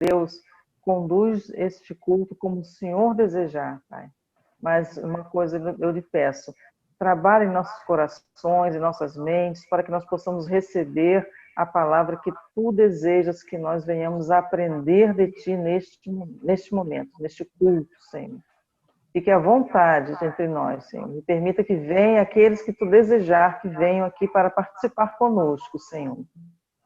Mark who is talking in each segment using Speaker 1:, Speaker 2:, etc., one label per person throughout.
Speaker 1: Deus, conduz este culto como o Senhor desejar, Pai. Mas uma coisa eu lhe peço, trabalhe em nossos corações, em nossas mentes, para que nós possamos receber a palavra que Tu desejas que nós venhamos a aprender de Ti neste momento, neste culto, Senhor. Fique à vontade entre nós, Senhor. E permita que venham aqueles que Tu desejar que venham aqui para participar conosco, Senhor.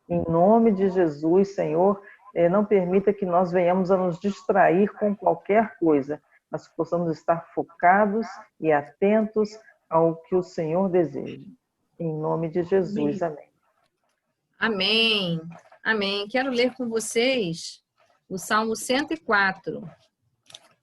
Speaker 1: Em nome de Jesus, Senhor, não permita que nós venhamos a nos distrair com qualquer coisa, mas que possamos estar focados e atentos ao que o Senhor deseja. Em nome de Jesus, amém.
Speaker 2: Amém. Amém. Quero ler com vocês o Salmo 104.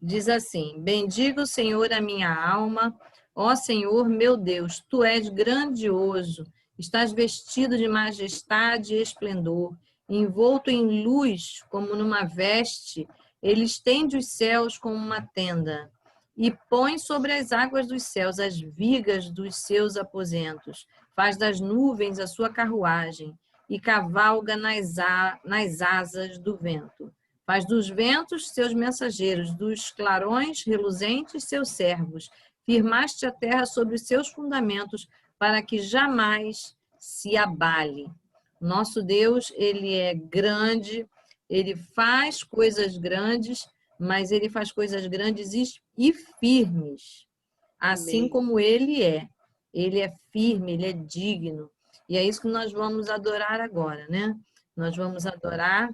Speaker 2: Diz assim: bendiga o Senhor a minha alma, ó Senhor meu Deus, Tu és grandioso, estás vestido de majestade e esplendor, envolto em luz como numa veste, Ele estende os céus como uma tenda e põe sobre as águas dos céus as vigas dos seus aposentos, faz das nuvens a sua carruagem e cavalga nas asas do vento. Faz dos ventos seus mensageiros, dos clarões reluzentes seus servos. Firmaste a terra sobre os seus fundamentos, para que jamais se abale. Nosso Deus, Ele é grande, Ele faz coisas grandes, mas Ele faz coisas grandes e firmes. Assim Amém. Como Ele é firme, Ele é digno. E é isso que nós vamos adorar agora, né? Nós vamos adorar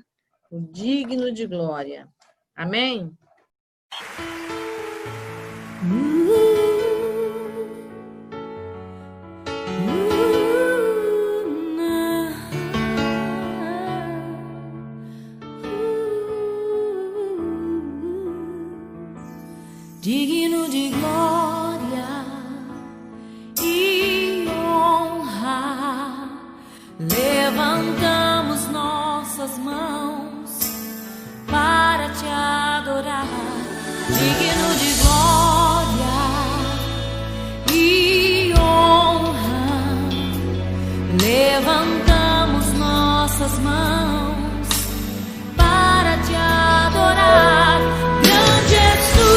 Speaker 2: o digno de glória. Amém?
Speaker 3: Digno de glória e honra, levantamos nossas mãos para te adorar. Digno de glória e honra, levantamos nossas mãos para te adorar. Grande és Tu,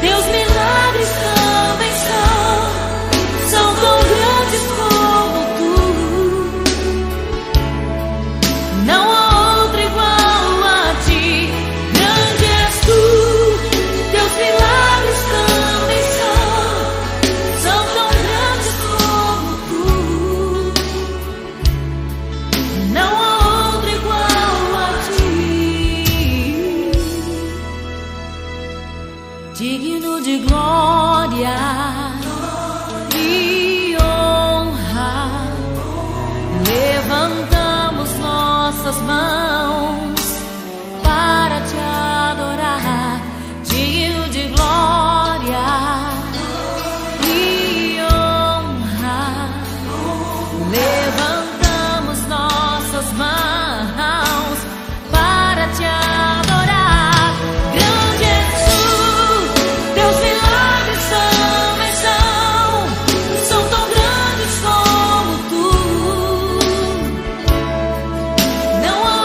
Speaker 3: Teus milagres também são tão grandes como Tu. Não há outro igual a Ti. Grande és Tu, Teus milagres também são tão grandes como Tu. Não há outro igual a Ti. Digno de glória e honra, levantamos nossas mãos para te adorar. Digno de glória e honra, levantamos nossas mãos para te adorar. Grande és Tu, Teus milagres também são tão grandes como Tu. Não há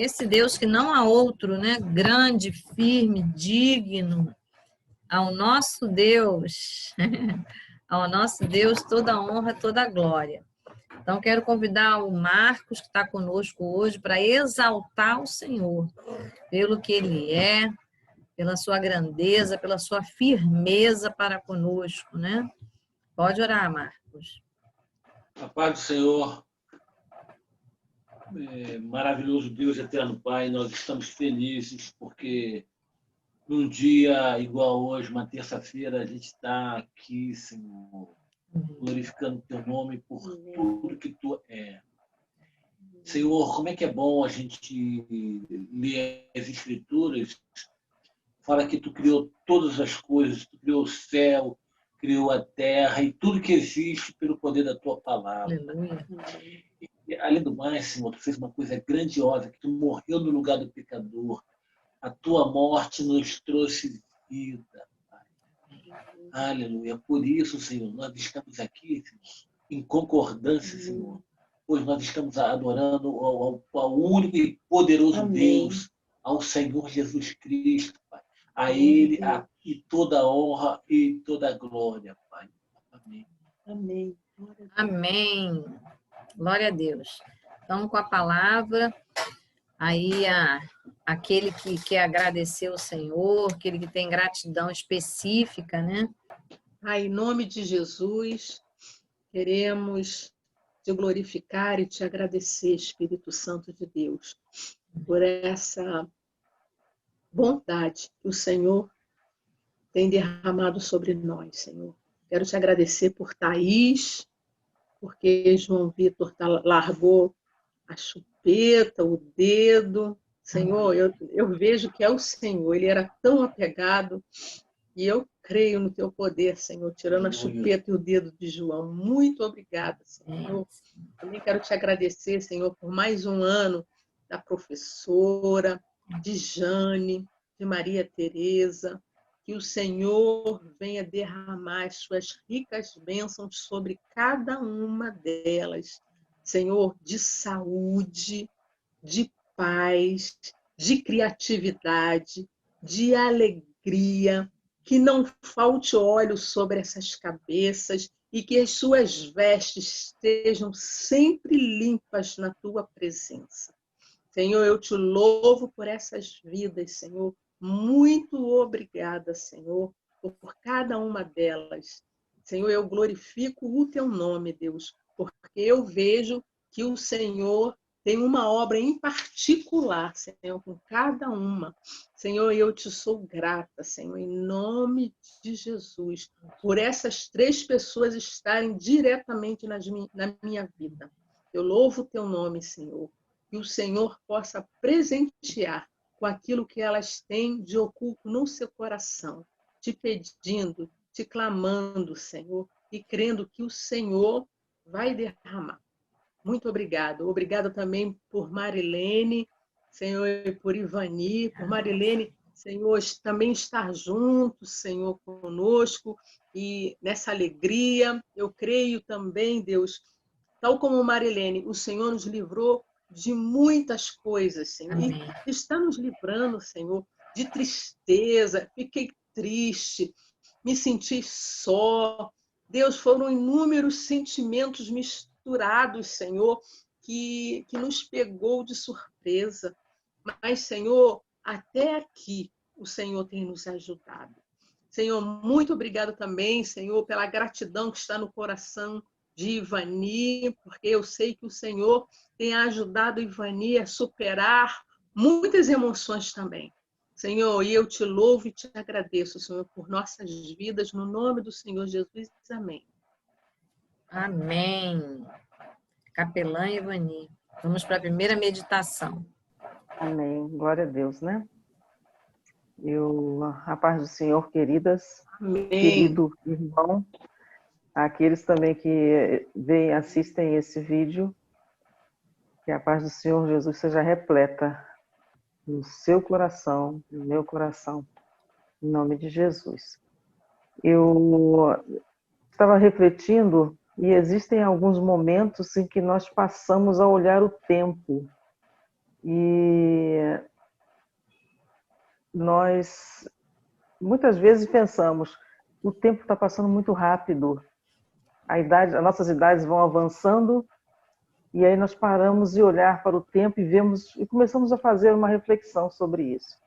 Speaker 2: Esse Deus que não há outro, né? Grande, firme, digno. Ao nosso Deus, ao nosso Deus toda honra, toda glória. Então, quero convidar o Marcos, que está conosco hoje, para exaltar o Senhor, pelo que Ele é, pela sua grandeza, pela sua firmeza para conosco, né? Pode orar, Marcos.
Speaker 4: A paz do Senhor, maravilhoso Deus, eterno Pai, nós estamos felizes porque num dia igual hoje, uma terça-feira, a gente está aqui, Senhor, glorificando Teu nome por tudo que Tu é. Senhor, como é que é bom a gente ler as Escrituras, fala que Tu criou todas as coisas, Tu criou o céu, criou a terra e tudo que existe pelo poder da Tua palavra.
Speaker 2: Aleluia.
Speaker 4: E, além do mais, Senhor, Tu fez uma coisa grandiosa, que Tu morreu no lugar do pecador. A Tua morte nos trouxe vida, Pai. Aleluia. Por isso, Senhor, nós estamos aqui, Senhor, em concordância, Senhor, pois nós estamos adorando ao único e poderoso Deus, ao Senhor Jesus Cristo, Pai. A Ele e toda a honra e toda a glória, Pai. Amém.
Speaker 5: Amém.
Speaker 2: Amém. Glória a Deus. Então, com a palavra, aí aquele que quer agradecer ao Senhor, aquele que tem gratidão específica, né?
Speaker 5: Pai, em nome de Jesus, queremos te glorificar e te agradecer, Espírito Santo de Deus, por essa bondade que o Senhor tem derramado sobre nós, Senhor. Quero te agradecer por Thaís, porque João Vitor largou a chupeta, o dedo. Senhor, eu vejo que é o Senhor, ele era tão apegado, e eu creio no teu poder, Senhor, tirando a chupeta e o dedo de João. Muito obrigada, Senhor. Também quero te agradecer, Senhor, por mais um ano da professora, de Jane, de Maria Tereza, que o Senhor venha derramar as suas ricas bênçãos sobre cada uma delas. Senhor, de saúde, de paz, de criatividade, de alegria, que não falte óleo sobre essas cabeças e que as suas vestes estejam sempre limpas na tua presença. Senhor, eu te louvo por essas vidas, Senhor. Muito obrigada, Senhor, por cada uma delas. Senhor, eu glorifico o teu nome, Deus, porque eu vejo que o Senhor tem uma obra em particular, Senhor, com cada uma. Senhor, eu te sou grata, Senhor, em nome de Jesus, por essas 3 pessoas estarem diretamente na minha vida. Eu louvo o teu nome, Senhor, que o Senhor possa presentear com aquilo que elas têm de oculto no seu coração, te pedindo, te clamando, Senhor, e crendo que o Senhor vai derramar. Muito obrigada. Obrigada também por Marilene, Senhor, e por Ivani, por Marilene, Senhor, também estar junto, Senhor, conosco, e nessa alegria, eu creio também, Deus, tal como Marilene, o Senhor nos livrou de muitas coisas, Senhor,
Speaker 2: Amém.
Speaker 5: e está nos livrando, Senhor, de tristeza, fiquei triste, me senti só. Deus, foram inúmeros sentimentos misturados, Senhor, que nos pegou de surpresa. Mas, Senhor, até aqui o Senhor tem nos ajudado. Senhor, muito obrigado também, Senhor, pela gratidão que está no coração de Ivani, porque eu sei que o Senhor tem ajudado Ivani a superar muitas emoções também. Senhor, e eu te louvo e te agradeço, Senhor, por nossas vidas, no nome do Senhor Jesus. Amém.
Speaker 2: Amém. Capelã Ivani. Vamos para a primeira meditação.
Speaker 1: Amém. Glória a Deus, né? A paz do Senhor, queridas,
Speaker 5: Amém.
Speaker 1: querido irmão, aqueles também que assistem esse vídeo, que a paz do Senhor Jesus seja repleta no seu coração, no meu coração, em nome de Jesus. Eu estava refletindo e existem alguns momentos em que nós passamos a olhar o tempo. E nós muitas vezes pensamos, o tempo está passando muito rápido, as nossas idades vão avançando, e aí nós paramos de olhar para o tempo e vemos e começamos a fazer uma reflexão sobre isso.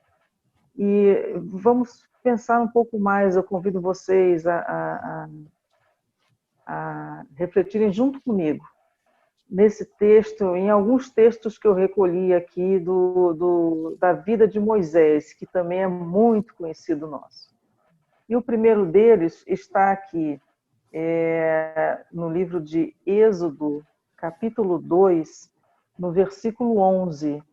Speaker 1: E vamos pensar um pouco mais, eu convido vocês a refletirem junto comigo nesse texto, em alguns textos que eu recolhi aqui da vida de Moisés, que também é muito conhecido nosso. E o primeiro deles está aqui no livro de Êxodo, capítulo 2, no versículo 11,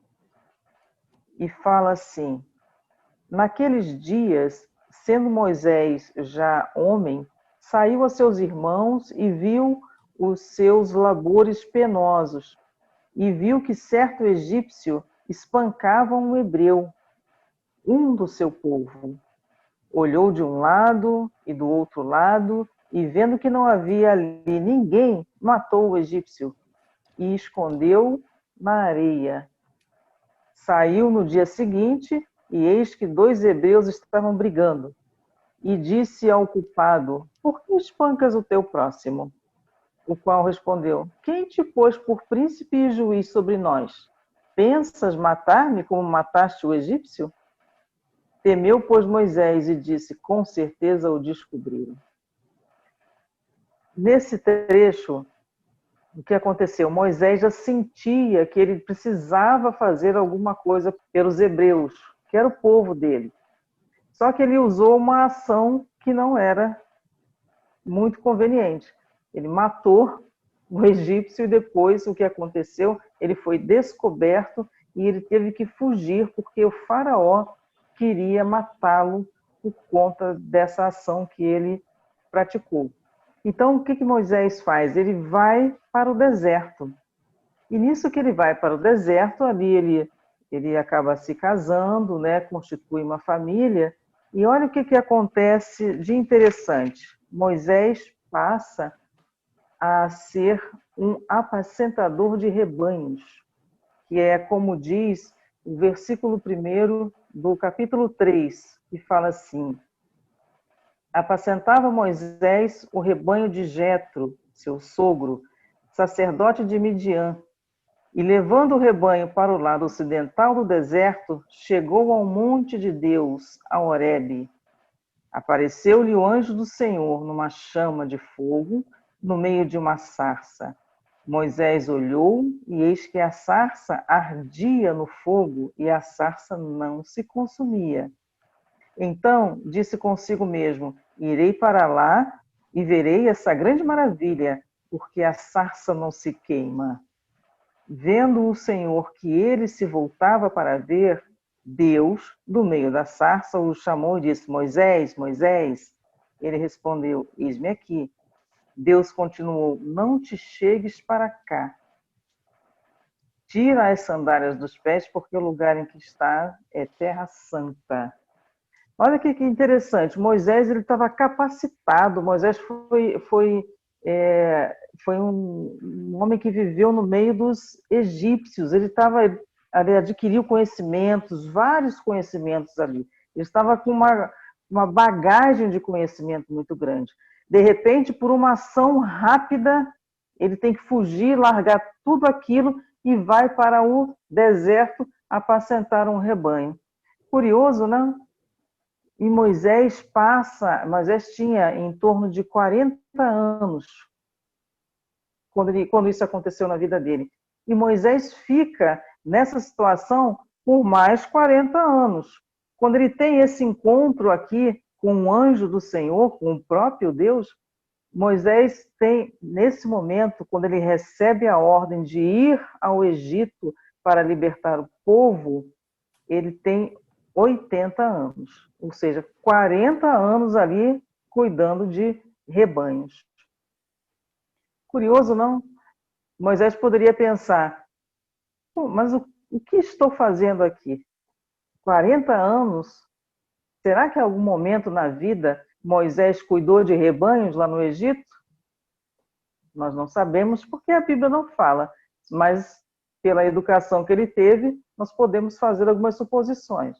Speaker 1: e fala assim: naqueles dias, sendo Moisés já homem, saiu a seus irmãos e viu os seus labores penosos, e viu que certo egípcio espancava um hebreu, um do seu povo. Olhou de um lado e do outro lado, e vendo que não havia ali ninguém, matou o egípcio e escondeu na areia. Saiu no dia seguinte, e eis que 2 hebreus estavam brigando. E disse ao culpado: por que espancas o teu próximo? O qual respondeu: quem te pôs por príncipe e juiz sobre nós? Pensas matar-me como mataste o egípcio? Temeu, pois, Moisés e disse: com certeza o descobriram. Nesse trecho, o que aconteceu? Moisés já sentia que ele precisava fazer alguma coisa pelos hebreus, que era o povo dele. Só que ele usou uma ação que não era muito conveniente. Ele matou o egípcio e depois o que aconteceu? Ele foi descoberto e ele teve que fugir porque o faraó queria matá-lo por conta dessa ação que ele praticou. Então, o que Moisés faz? Ele vai para o deserto. E nisso que ele vai para o deserto, ali ele acaba se casando, né, constitui uma família. E olha o que acontece de interessante. Moisés passa a ser um apacentador de rebanhos, que é como diz o versículo 1 do capítulo 3, que fala assim: apacentava Moisés o rebanho de Jetro, seu sogro, sacerdote de Midian, e levando o rebanho para o lado ocidental do deserto, chegou ao monte de Deus, a Horebe. Apareceu-lhe o anjo do Senhor numa chama de fogo, no meio de uma sarça. Moisés olhou, e eis que a sarça ardia no fogo, e a sarça não se consumia. Então disse consigo mesmo: irei para lá e verei essa grande maravilha, porque a sarça não se queima. Vendo o Senhor que ele se voltava para ver, Deus, do meio da sarça, o chamou e disse: Moisés, Moisés. Ele respondeu: eis-me aqui. Deus continuou: não te chegues para cá. Tira as sandálias dos pés, porque o lugar em que está é terra santa. Olha que interessante, Moisés ele estava capacitado, Moisés foi um homem que viveu no meio dos egípcios, ele adquiriu conhecimentos, vários conhecimentos ali, ele estava com uma bagagem de conhecimento muito grande. De repente, por uma ação rápida, ele tem que fugir, largar tudo aquilo e vai para o deserto apacentar um rebanho. Curioso, não? E Moisés tinha em torno de 40 anos, quando isso aconteceu na vida dele. E Moisés fica nessa situação por mais 40 anos. Quando ele tem esse encontro aqui com o anjo do Senhor, com o próprio Deus, Moisés tem, nesse momento, quando ele recebe a ordem de ir ao Egito para libertar o povo, ele tem 80 anos, ou seja, 40 anos ali cuidando de rebanhos. Curioso, não? Moisés poderia pensar: mas o que estou fazendo aqui? 40 anos? Será que em algum momento na vida Moisés cuidou de rebanhos lá no Egito? Nós não sabemos porque a Bíblia não fala, mas pela educação que ele teve, nós podemos fazer algumas suposições.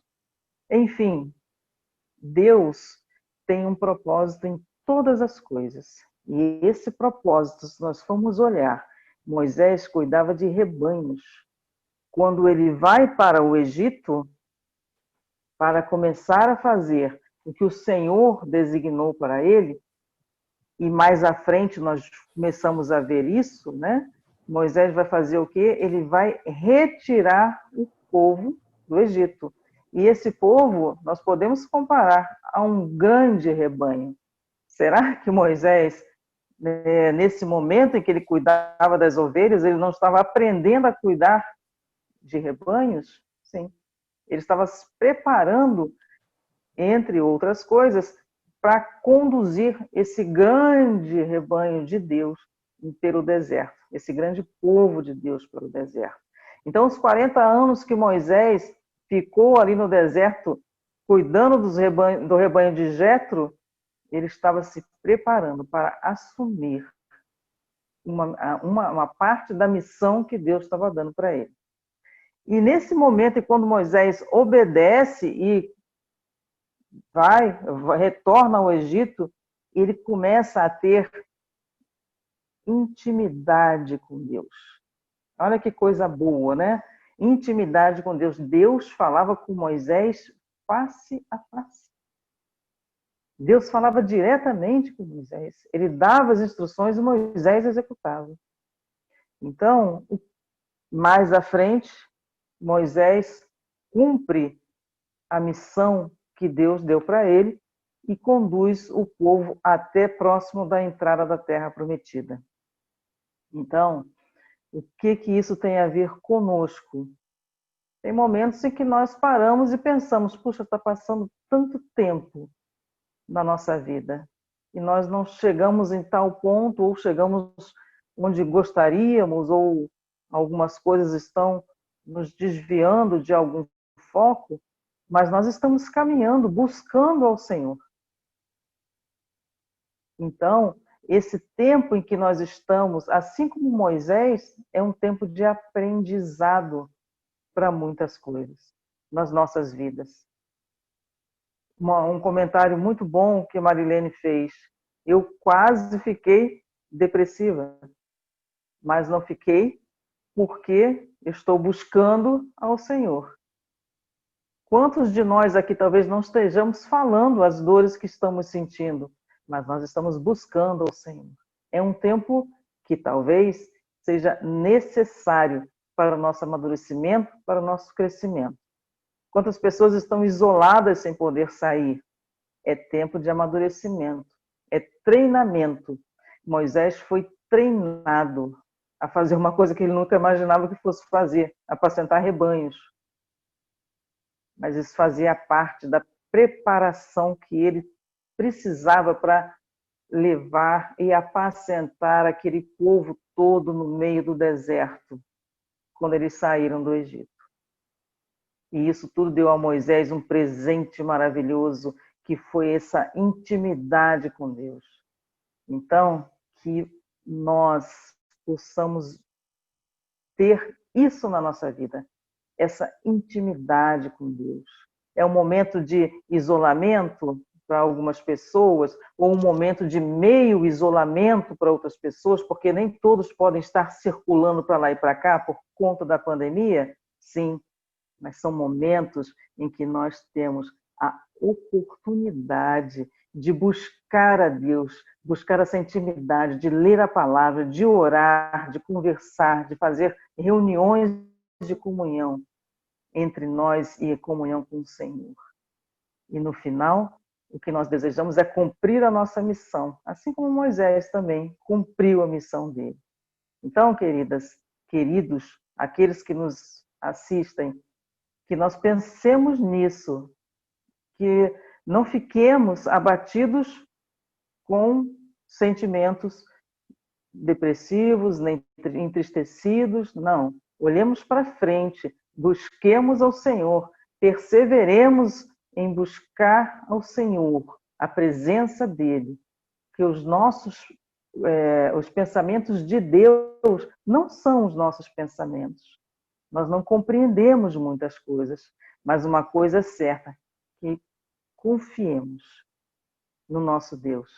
Speaker 1: Enfim, Deus tem um propósito em todas as coisas. E esse propósito, se nós formos olhar, Moisés cuidava de rebanhos. Quando ele vai para o Egito, para começar a fazer o que o Senhor designou para ele, e mais à frente nós começamos a ver isso, né? Moisés vai fazer o quê? Ele vai retirar o povo do Egito. E esse povo, nós podemos comparar a um grande rebanho. Será que Moisés, nesse momento em que ele cuidava das ovelhas, ele não estava aprendendo a cuidar de rebanhos? Sim. Ele estava se preparando, entre outras coisas, para conduzir esse grande rebanho de Deus pelo deserto, esse grande povo de Deus pelo deserto. Então, os 40 anos que Moisés ficou ali no deserto, cuidando do rebanho de Jetro, ele estava se preparando para assumir uma parte da missão que Deus estava dando para ele. E nesse momento, quando Moisés obedece e retorna ao Egito, ele começa a ter intimidade com Deus. Olha que coisa boa, né? Intimidade com Deus. Deus falava com Moisés face a face. Deus falava diretamente com Moisés. Ele dava as instruções e Moisés executava. Então, mais à frente, Moisés cumpre a missão que Deus deu para ele e conduz o povo até próximo da entrada da Terra Prometida. Então, o que isso tem a ver conosco? Tem momentos em que nós paramos e pensamos, puxa, está passando tanto tempo na nossa vida e nós não chegamos em tal ponto, ou chegamos onde gostaríamos, ou algumas coisas estão nos desviando de algum foco, mas nós estamos caminhando, buscando ao Senhor. Então, esse tempo em que nós estamos, assim como Moisés, é um tempo de aprendizado para muitas coisas nas nossas vidas. Um comentário muito bom que a Marilene fez. Eu quase fiquei depressiva, mas não fiquei porque estou buscando ao Senhor. Quantos de nós aqui talvez não estejamos falando as dores que estamos sentindo, mas nós estamos buscando ao Senhor. É um tempo que talvez seja necessário para o nosso amadurecimento, para o nosso crescimento. Quantas pessoas estão isoladas sem poder sair? É tempo de amadurecimento, é treinamento. Moisés foi treinado a fazer uma coisa que ele nunca imaginava que fosse fazer, apacentar rebanhos. Mas isso fazia parte da preparação que ele precisava para levar e apacentar aquele povo todo no meio do deserto, quando eles saíram do Egito. E isso tudo deu a Moisés um presente maravilhoso, que foi essa intimidade com Deus. Então, que nós possamos ter isso na nossa vida, essa intimidade com Deus. É um momento de isolamento para algumas pessoas, ou um momento de meio isolamento para outras pessoas, porque nem todos podem estar circulando para lá e para cá por conta da pandemia? Sim, mas são momentos em que nós temos a oportunidade de buscar a Deus, buscar essa intimidade, de ler a palavra, de orar, de conversar, de fazer reuniões de comunhão entre nós e comunhão com o Senhor. E no final, o que nós desejamos é cumprir a nossa missão, assim como Moisés também cumpriu a missão dele. Então, queridas, queridos, aqueles que nos assistem, que nós pensemos nisso, que não fiquemos abatidos com sentimentos depressivos, nem entristecidos, não. Olhemos para frente, busquemos ao Senhor, perseveremos em buscar ao Senhor, a presença dEle, que os pensamentos de Deus não são os nossos pensamentos. Nós não compreendemos muitas coisas, mas uma coisa é certa, que confiemos no nosso Deus.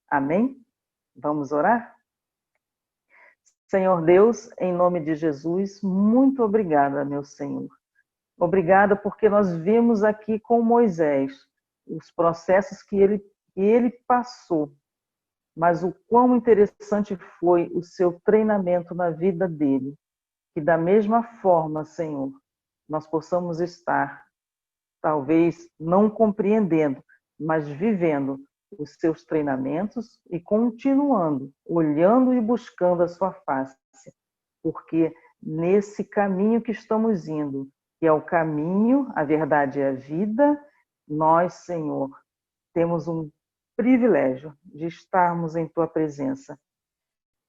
Speaker 1: Amém? Vamos orar? Senhor Deus, em nome de Jesus, muito obrigada, meu Senhor. Obrigada porque nós vimos aqui com Moisés os processos que ele passou, mas o quão interessante foi o seu treinamento na vida dele. Que da mesma forma, Senhor, nós possamos estar, talvez não compreendendo, mas vivendo os seus treinamentos e continuando, olhando e buscando a sua face. Porque nesse caminho que estamos indo, que é o caminho, a verdade e a vida, nós, Senhor, temos um privilégio de estarmos em Tua presença.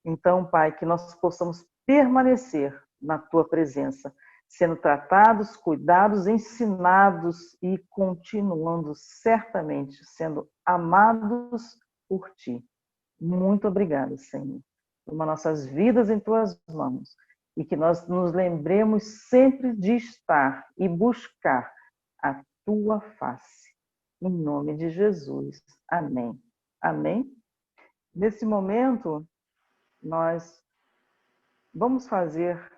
Speaker 1: Então, Pai, que nós possamos permanecer na Tua presença, sendo tratados, cuidados, ensinados e continuando certamente sendo amados por Ti. Muito obrigada, Senhor. Toma nossas vidas em Tuas mãos e que nós nos lembremos sempre de estar e buscar a Tua face. Em nome de Jesus. Amém. Amém. Nesse momento, nós vamos fazer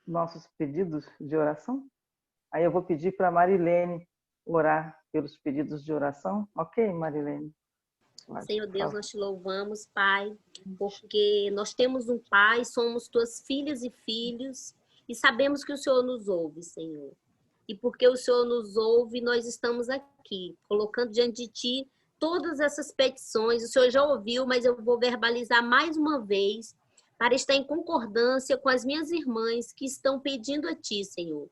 Speaker 1: nossos pedidos de oração. Aí eu vou pedir para a Marilene orar pelos pedidos de oração. Ok, Marilene?
Speaker 6: Senhor Deus, nós te louvamos, Pai, porque nós temos um Pai, somos tuas filhas e filhos, e sabemos que o Senhor nos ouve, Senhor. E porque o Senhor nos ouve, nós estamos aqui, colocando diante de Ti todas essas petições. O Senhor já ouviu, mas eu vou verbalizar mais uma vez, para estar em concordância com as minhas irmãs que estão pedindo a Ti, Senhor.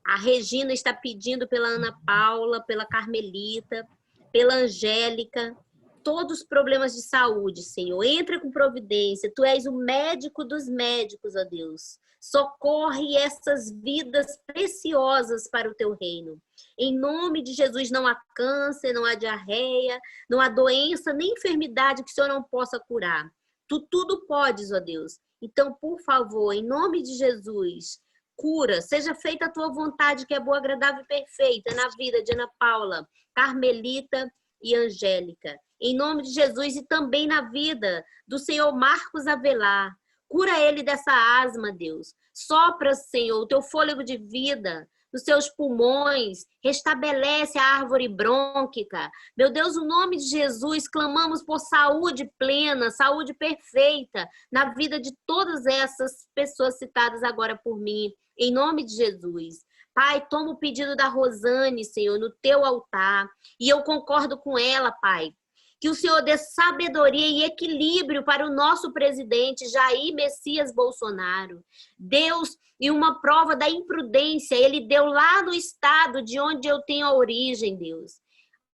Speaker 6: A Regina está pedindo pela Ana Paula, pela Carmelita, pela Angélica, todos os problemas de saúde, Senhor. Entra com providência. Tu és o médico dos médicos, ó Deus. Socorre essas vidas preciosas para o Teu reino. Em nome de Jesus, não há câncer, não há diarreia, não há doença, nem enfermidade que o Senhor não possa curar. Tu tudo podes, ó Deus. Então, por favor, em nome de Jesus, cura, seja feita a Tua vontade, que é boa, agradável e perfeita, na vida de Ana Paula, Carmelita e Angélica. Em nome de Jesus, e também na vida do Senhor Marcos Avelar. Cura ele dessa asma, Deus. Sopra, Senhor, o Teu fôlego de vida nos seus pulmões, restabelece a árvore brônquica. Meu Deus, no nome de Jesus, clamamos por saúde plena, saúde perfeita na vida de todas essas pessoas citadas agora por mim, em nome de Jesus. Pai, toma o pedido da Rosane, Senhor, no Teu altar, e eu concordo com ela, Pai, que o Senhor dê sabedoria e equilíbrio para o nosso presidente Jair Messias Bolsonaro. Deus, e uma prova da imprudência, ele deu lá no estado de onde eu tenho a origem, Deus.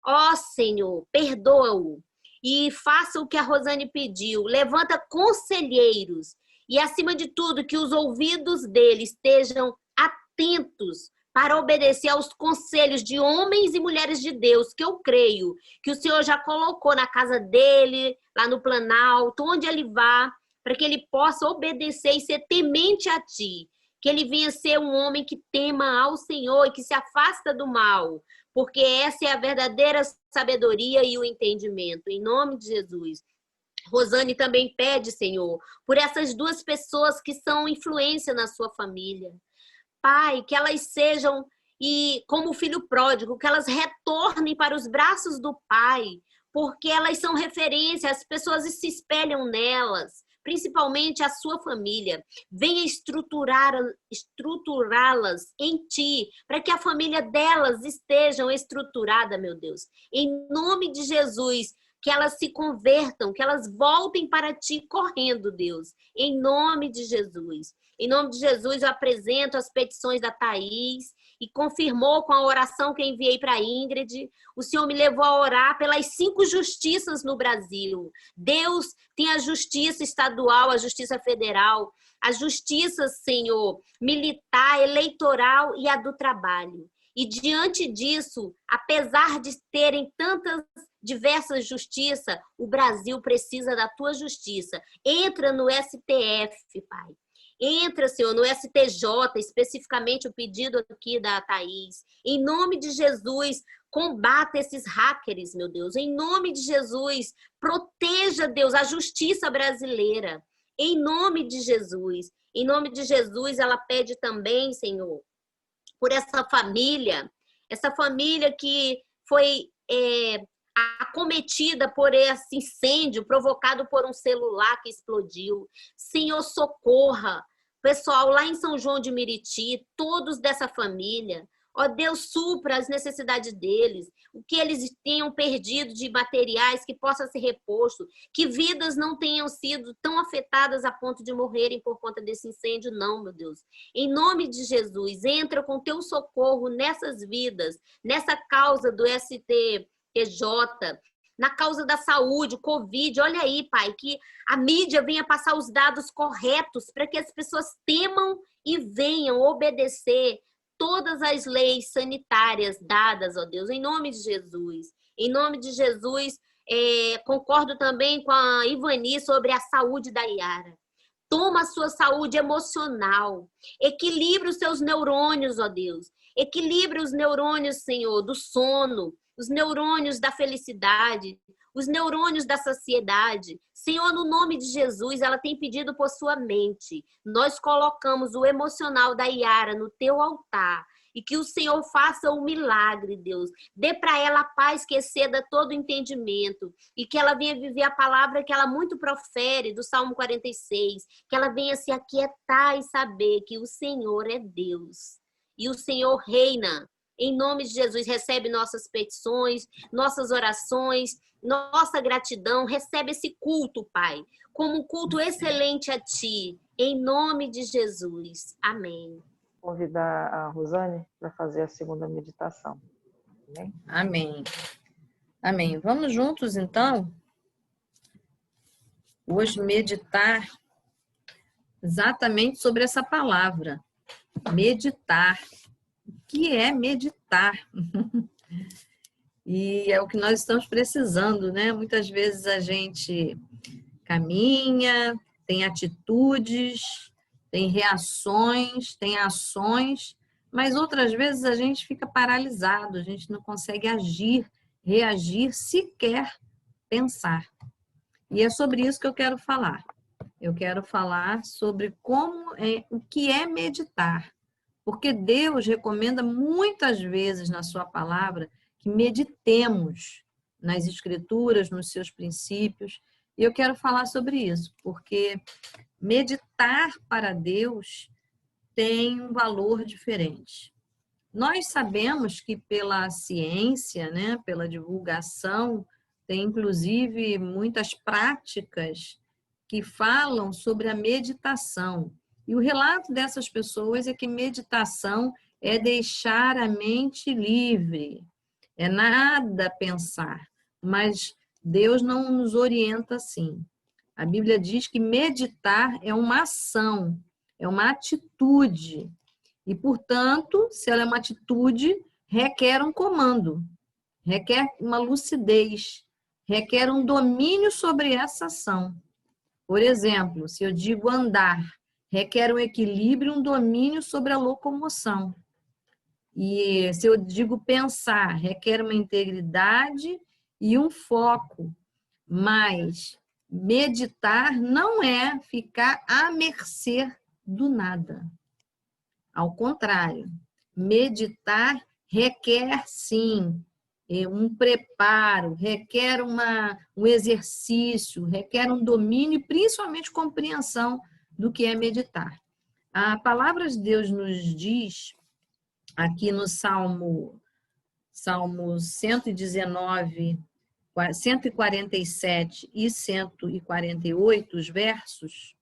Speaker 6: Ó Senhor, perdoa-o e faça o que a Rosane pediu. Levanta conselheiros e, acima de tudo, que os ouvidos dele estejam atentos para obedecer aos conselhos de homens e mulheres de Deus, que eu creio que o Senhor já colocou na casa dele, lá no Planalto, onde ele vá, para que ele possa obedecer e ser temente a Ti. Que ele venha ser um homem que tema ao Senhor e que se afasta do mal, porque essa é a verdadeira sabedoria e o entendimento. Em nome de Jesus. Rosane também pede, Senhor, por essas duas pessoas que são influência na sua família. Pai, que elas sejam, e como o filho pródigo, que elas retornem para os braços do Pai, porque elas são referência, as pessoas se espelham nelas, principalmente a sua família. Venha estruturá-las em Ti, para que a família delas estejam estruturada, meu Deus. Em nome de Jesus, que elas se convertam, que elas voltem para Ti correndo, Deus. Em nome de Jesus. Em nome de Jesus, eu apresento as petições da Thaís e confirmou com a oração que eu enviei para a Ingrid. O Senhor me levou a orar pelas 5 justiças no Brasil. Deus tem a justiça estadual, a justiça federal, a justiça, Senhor, militar, eleitoral e a do trabalho. E diante disso, apesar de terem tantas diversas justiças, o Brasil precisa da tua justiça. Entra no STF, Pai. Entra, Senhor, no STJ, especificamente o pedido aqui da Thaís. Em nome de Jesus, combata esses hackers, meu Deus. Em nome de Jesus, proteja, Deus, a justiça brasileira. Em nome de Jesus. Em nome de Jesus, ela pede também, Senhor, por essa família que foi acometida por esse incêndio provocado por um celular que explodiu. Senhor, socorra. Pessoal, lá em São João de Meriti, todos dessa família, ó Deus, supra as necessidades deles, o que eles tenham perdido de materiais que possa ser reposto, que vidas não tenham sido tão afetadas a ponto de morrerem por conta desse incêndio, não, meu Deus. Em nome de Jesus, entra com teu socorro nessas vidas, nessa causa do STJ, na causa da saúde, Covid. Olha aí, Pai, que a mídia venha passar os dados corretos para que as pessoas temam e venham obedecer todas as leis sanitárias dadas, ó Deus, em nome de Jesus. Em nome de Jesus, concordo também com a Ivani sobre a saúde da Yara. Toma a sua saúde emocional. Equilibre os seus neurônios, ó Deus. Equilibre os neurônios, Senhor, do sono, os neurônios da felicidade, os neurônios da saciedade. Senhor, no nome de Jesus, ela tem pedido por sua mente. Nós colocamos o emocional da Yara no teu altar. E que o Senhor faça um milagre, Deus. Dê para ela a paz que exceda todo entendimento. E que ela venha viver a palavra que ela muito profere do Salmo 46. Que ela venha se aquietar e saber que o Senhor é Deus. E o Senhor reina. Em nome de Jesus, recebe nossas petições, nossas orações, nossa gratidão. Recebe esse culto, Pai, como um culto excelente a Ti. Em nome de Jesus. Amém.
Speaker 1: Convidar a Rosane para fazer a segunda meditação. Amém?
Speaker 2: Amém. Amém. Vamos juntos, então, hoje meditar exatamente sobre essa palavra. Meditar. O que é meditar? E é o que nós estamos precisando, né? Muitas vezes a gente caminha, tem atitudes, tem reações, tem ações, mas outras vezes a gente fica paralisado, a gente não consegue agir, reagir, sequer pensar. E é sobre isso que eu quero falar. Eu quero falar sobre o que é meditar. Porque Deus recomenda muitas vezes na sua palavra que meditemos nas escrituras, nos seus princípios. E eu quero falar sobre isso, porque meditar para Deus tem um valor diferente. Nós sabemos que pela ciência, né, pela divulgação, tem inclusive muitas práticas que falam sobre a meditação. E o relato dessas pessoas é que meditação é deixar a mente livre, é nada pensar, mas Deus não nos orienta assim. A Bíblia diz que meditar é uma ação, é uma atitude. E, portanto, se ela é uma atitude, requer um comando, requer uma lucidez, requer um domínio sobre essa ação. Por exemplo, se eu digo andar, requer um equilíbrio, um domínio sobre a locomoção. E se eu digo pensar, requer uma integridade e um foco. Mas meditar não é ficar à mercê do nada. Ao contrário, meditar requer, sim, um preparo, requer um exercício, requer um domínio e principalmente compreensão do que é meditar. A palavra de Deus nos diz, aqui no Salmo 119, 147 e 148, os versos,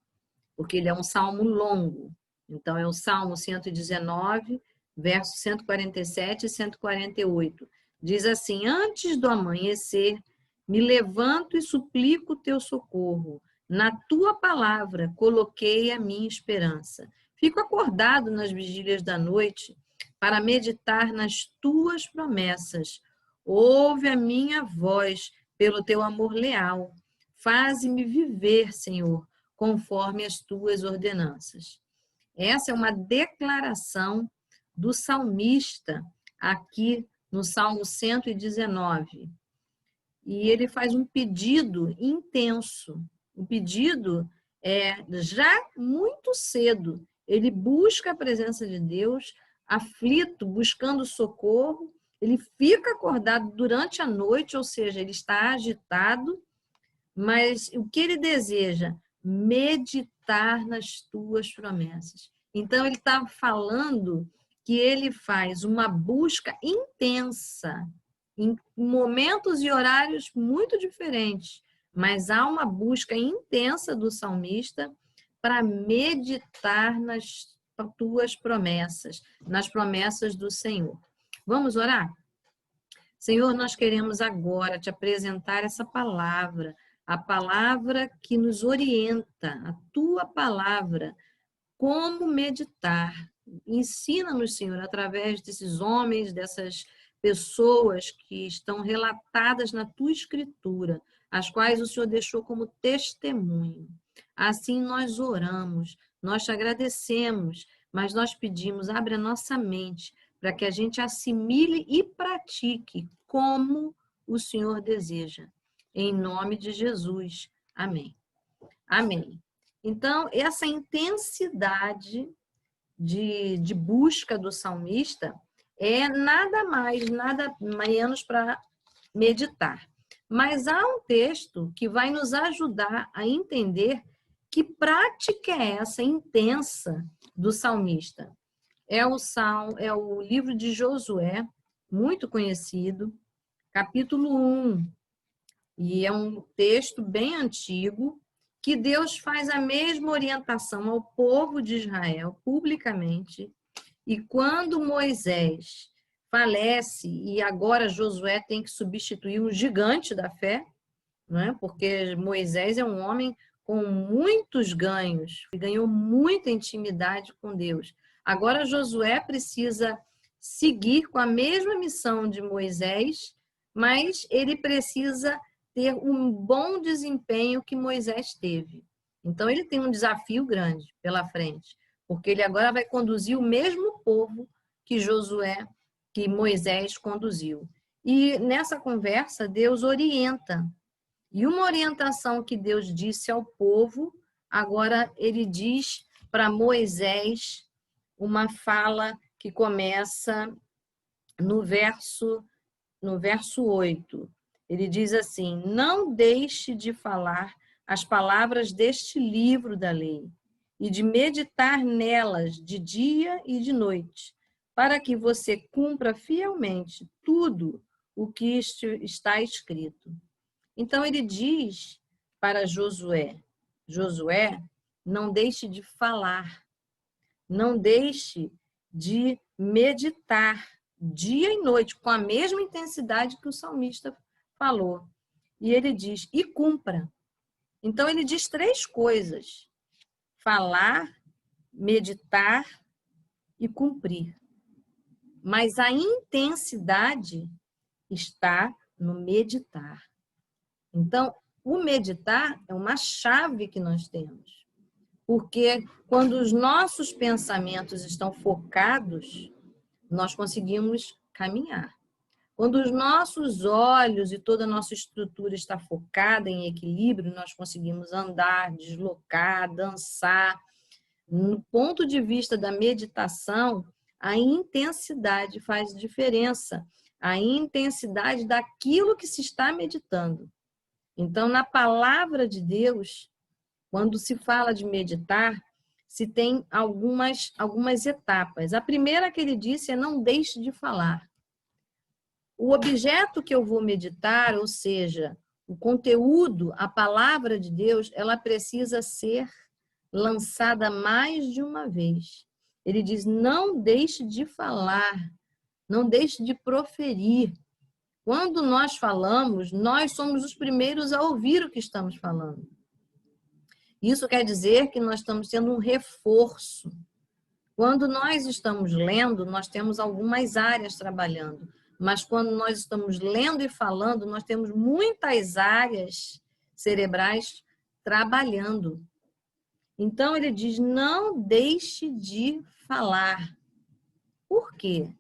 Speaker 2: porque ele é um salmo longo. Então, é o Salmo 119, versos 147 e 148. Diz assim: antes do amanhecer, me levanto e suplico o teu socorro. Na tua palavra coloquei a minha esperança. Fico acordado nas vigílias da noite para meditar nas tuas promessas. ouve a minha voz pelo teu amor leal. Faze-me viver, Senhor, conforme as tuas ordenanças. Essa é uma declaração do salmista aqui no Salmo 119. E ele faz um pedido intenso. O pedido é já muito cedo. Ele busca a presença de Deus, aflito, buscando socorro. Ele fica acordado durante a noite, ou seja, ele está agitado. Mas o que ele deseja? Meditar nas tuas promessas. Então, ele está falando que ele faz uma busca intensa, em momentos e horários muito diferentes, mas há uma busca intensa do salmista para meditar nas tuas promessas, nas promessas do Senhor. Vamos orar? Senhor, nós queremos agora te apresentar essa palavra, a palavra que nos orienta, a tua palavra, como meditar. Ensina-nos, Senhor, através desses homens, dessas pessoas que estão relatadas na tua escritura, as quais o Senhor deixou como testemunho. Assim nós oramos, nós te agradecemos, mas nós pedimos, abre a nossa mente, para que a gente assimile e pratique como o Senhor deseja. Em nome de Jesus. Amém. Amém. Então, essa intensidade de busca do salmista é nada mais, nada menos para meditar. Mas há um texto que vai nos ajudar a entender que prática é essa intensa do salmista. É o livro de Josué, muito conhecido, capítulo 1. E é um texto bem antigo, que Deus faz a mesma orientação ao povo de Israel, publicamente. E quando Moisés falece, e agora Josué tem que substituir um gigante da fé, não é? Porque Moisés é um homem com muitos ganhos, ganhou muita intimidade com Deus. Agora Josué precisa seguir com a mesma missão de Moisés, mas ele precisa ter um bom desempenho que Moisés teve. Então ele tem um desafio grande pela frente, porque ele agora vai conduzir o mesmo povo que Moisés conduziu. E nessa conversa Deus orienta. E uma orientação que Deus disse ao povo, agora ele diz para Moisés uma fala que começa no verso 8. Ele diz assim: não deixe de falar as palavras deste livro da lei e de meditar nelas de dia e de noite, para que você cumpra fielmente tudo o que está escrito. Então ele diz para Josué, não deixe de falar, não deixe de meditar dia e noite, com a mesma intensidade que o salmista falou. E ele diz, e cumpra. Então ele diz 3 coisas: falar, meditar e cumprir. Mas a intensidade está no meditar. Então, o meditar é uma chave que nós temos. Porque quando os nossos pensamentos estão focados, nós conseguimos caminhar. Quando os nossos olhos e toda a nossa estrutura está focada em equilíbrio, nós conseguimos andar, deslocar, dançar. No ponto de vista da meditação, a intensidade faz diferença. A intensidade daquilo que se está meditando. Então, na palavra de Deus, quando se fala de meditar, se tem algumas etapas. A primeira que ele disse é não deixe de falar. O objeto que eu vou meditar, ou seja, o conteúdo, a palavra de Deus, ela precisa ser lançada mais de uma vez. Ele diz, não deixe de falar, não deixe de proferir. Quando nós falamos, nós somos os primeiros a ouvir o que estamos falando. Isso quer dizer que nós estamos tendo um reforço. Quando nós estamos lendo, nós temos algumas áreas trabalhando. mas quando nós estamos lendo e falando, nós temos muitas áreas cerebrais trabalhando. Então, ele diz, não deixe de falar. Por quê?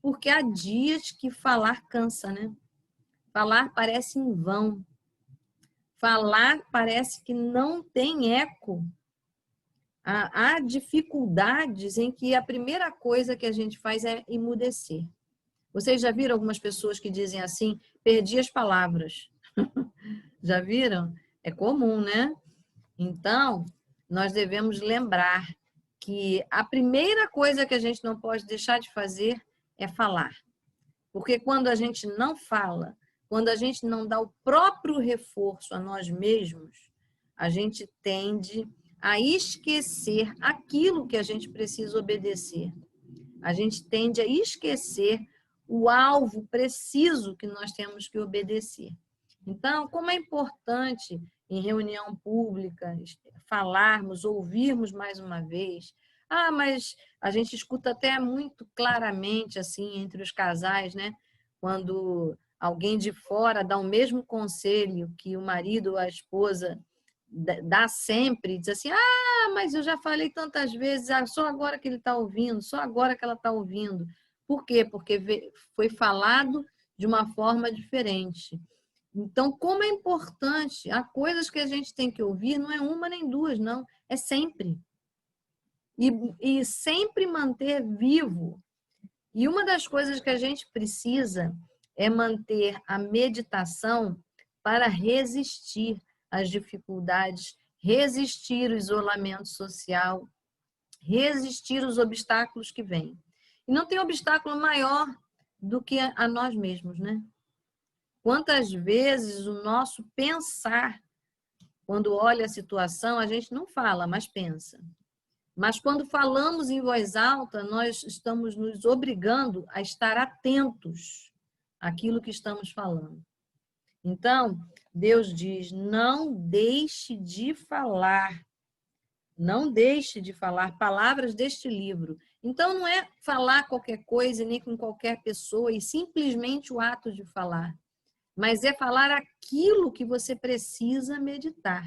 Speaker 2: Porque há dias que falar cansa, né? Falar parece em vão. Falar parece que não tem eco. Há dificuldades em que a primeira coisa que a gente faz é emudecer. Vocês já viram algumas pessoas que dizem assim, perdi as palavras? Já viram? É comum, né? Então, nós devemos lembrar que a primeira coisa que a gente não pode deixar de fazer é falar. Porque quando a gente não fala, quando a gente não dá o próprio reforço a nós mesmos, a gente tende a esquecer aquilo que a gente precisa obedecer. A gente tende a esquecer o alvo preciso que nós temos que obedecer. Então, como é importante em reunião pública falarmos, ouvirmos mais uma vez. Mas a gente escuta até muito claramente assim entre os casais, né? Quando alguém de fora dá o mesmo conselho que o marido ou a esposa dá sempre, diz assim, mas eu já falei tantas vezes, só agora que ele está ouvindo, só agora que ela está ouvindo. Por quê? Porque foi falado de uma forma diferente. Então, como é importante, há coisas que a gente tem que ouvir, não é uma nem duas, não, é sempre. E sempre manter vivo. E uma das coisas que a gente precisa é manter a meditação para resistir às dificuldades, resistir ao isolamento social, resistir aos obstáculos que vêm. E não tem obstáculo maior do que a nós mesmos, né? Quantas vezes o nosso pensar, quando olha a situação, a gente não fala, mas pensa. Mas quando falamos em voz alta, nós estamos nos obrigando a estar atentos àquilo que estamos falando. Então, Deus diz, não deixe de falar. Não deixe de falar palavras deste livro. Então, não é falar qualquer coisa, nem com qualquer pessoa, e simplesmente o ato de falar. Mas é falar aquilo que você precisa meditar.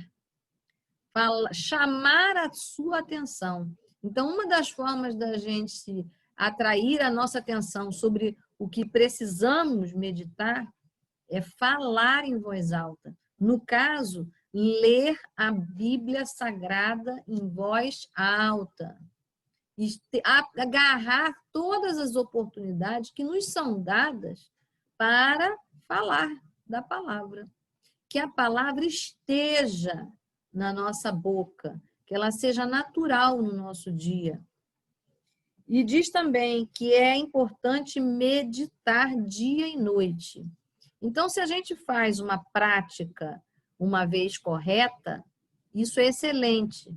Speaker 2: Chamar a sua atenção. Então, uma das formas da gente atrair a nossa atenção sobre o que precisamos meditar é falar em voz alta. No caso, ler a Bíblia Sagrada em voz alta. Agarrar todas as oportunidades que nos são dadas para falar da palavra. Que a palavra esteja na nossa boca, que ela seja natural no nosso dia. E diz também que é importante meditar dia e noite. Então, se a gente faz uma prática uma vez correta, isso é excelente.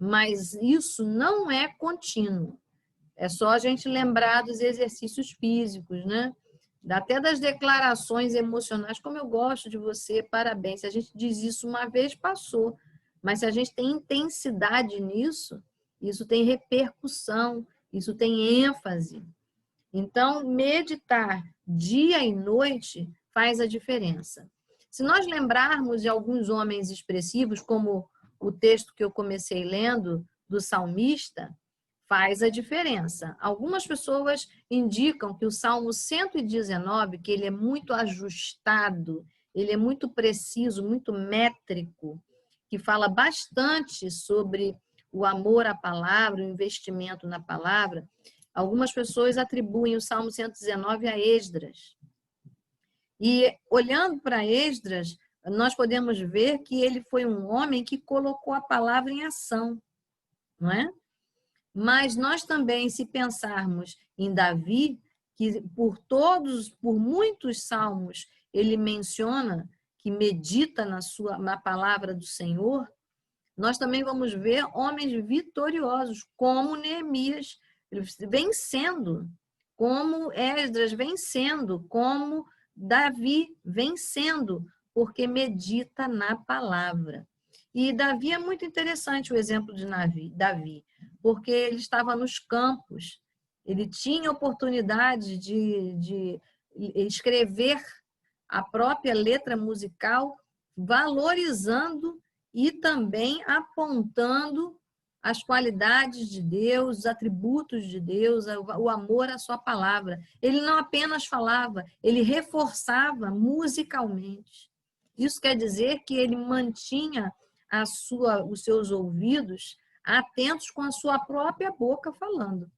Speaker 2: Mas isso não é contínuo. É só a gente lembrar dos exercícios físicos, né? Até das declarações emocionais, como eu gosto de você, parabéns. Se a gente diz isso uma vez, passou. Mas se a gente tem intensidade nisso, isso tem repercussão, isso tem ênfase. Então, meditar dia e noite faz a diferença. Se nós lembrarmos de alguns homens expressivos, como o texto que eu comecei lendo, do salmista, faz a diferença. Algumas pessoas indicam que o Salmo 119, que ele é muito ajustado, ele é muito preciso, muito métrico, que fala bastante sobre o amor à palavra, o investimento na palavra. Algumas pessoas atribuem o Salmo 119 a Esdras. E olhando para Esdras, nós podemos ver que ele foi um homem que colocou a palavra em ação, não é? Mas nós também, se pensarmos em Davi, que por muitos salmos, ele menciona que medita na palavra do Senhor, nós também vamos ver homens vitoriosos, como Neemias vencendo, como Esdras vencendo, como Davi vencendo, porque medita na palavra. E Davi é muito interessante o exemplo de Davi, porque ele estava nos campos, ele tinha oportunidade de escrever a própria letra musical, valorizando e também apontando as qualidades de Deus, os atributos de Deus, o amor à sua palavra. Ele não apenas falava, ele reforçava musicalmente. Isso quer dizer que ele mantinha os seus ouvidos atentos com a sua própria boca falando.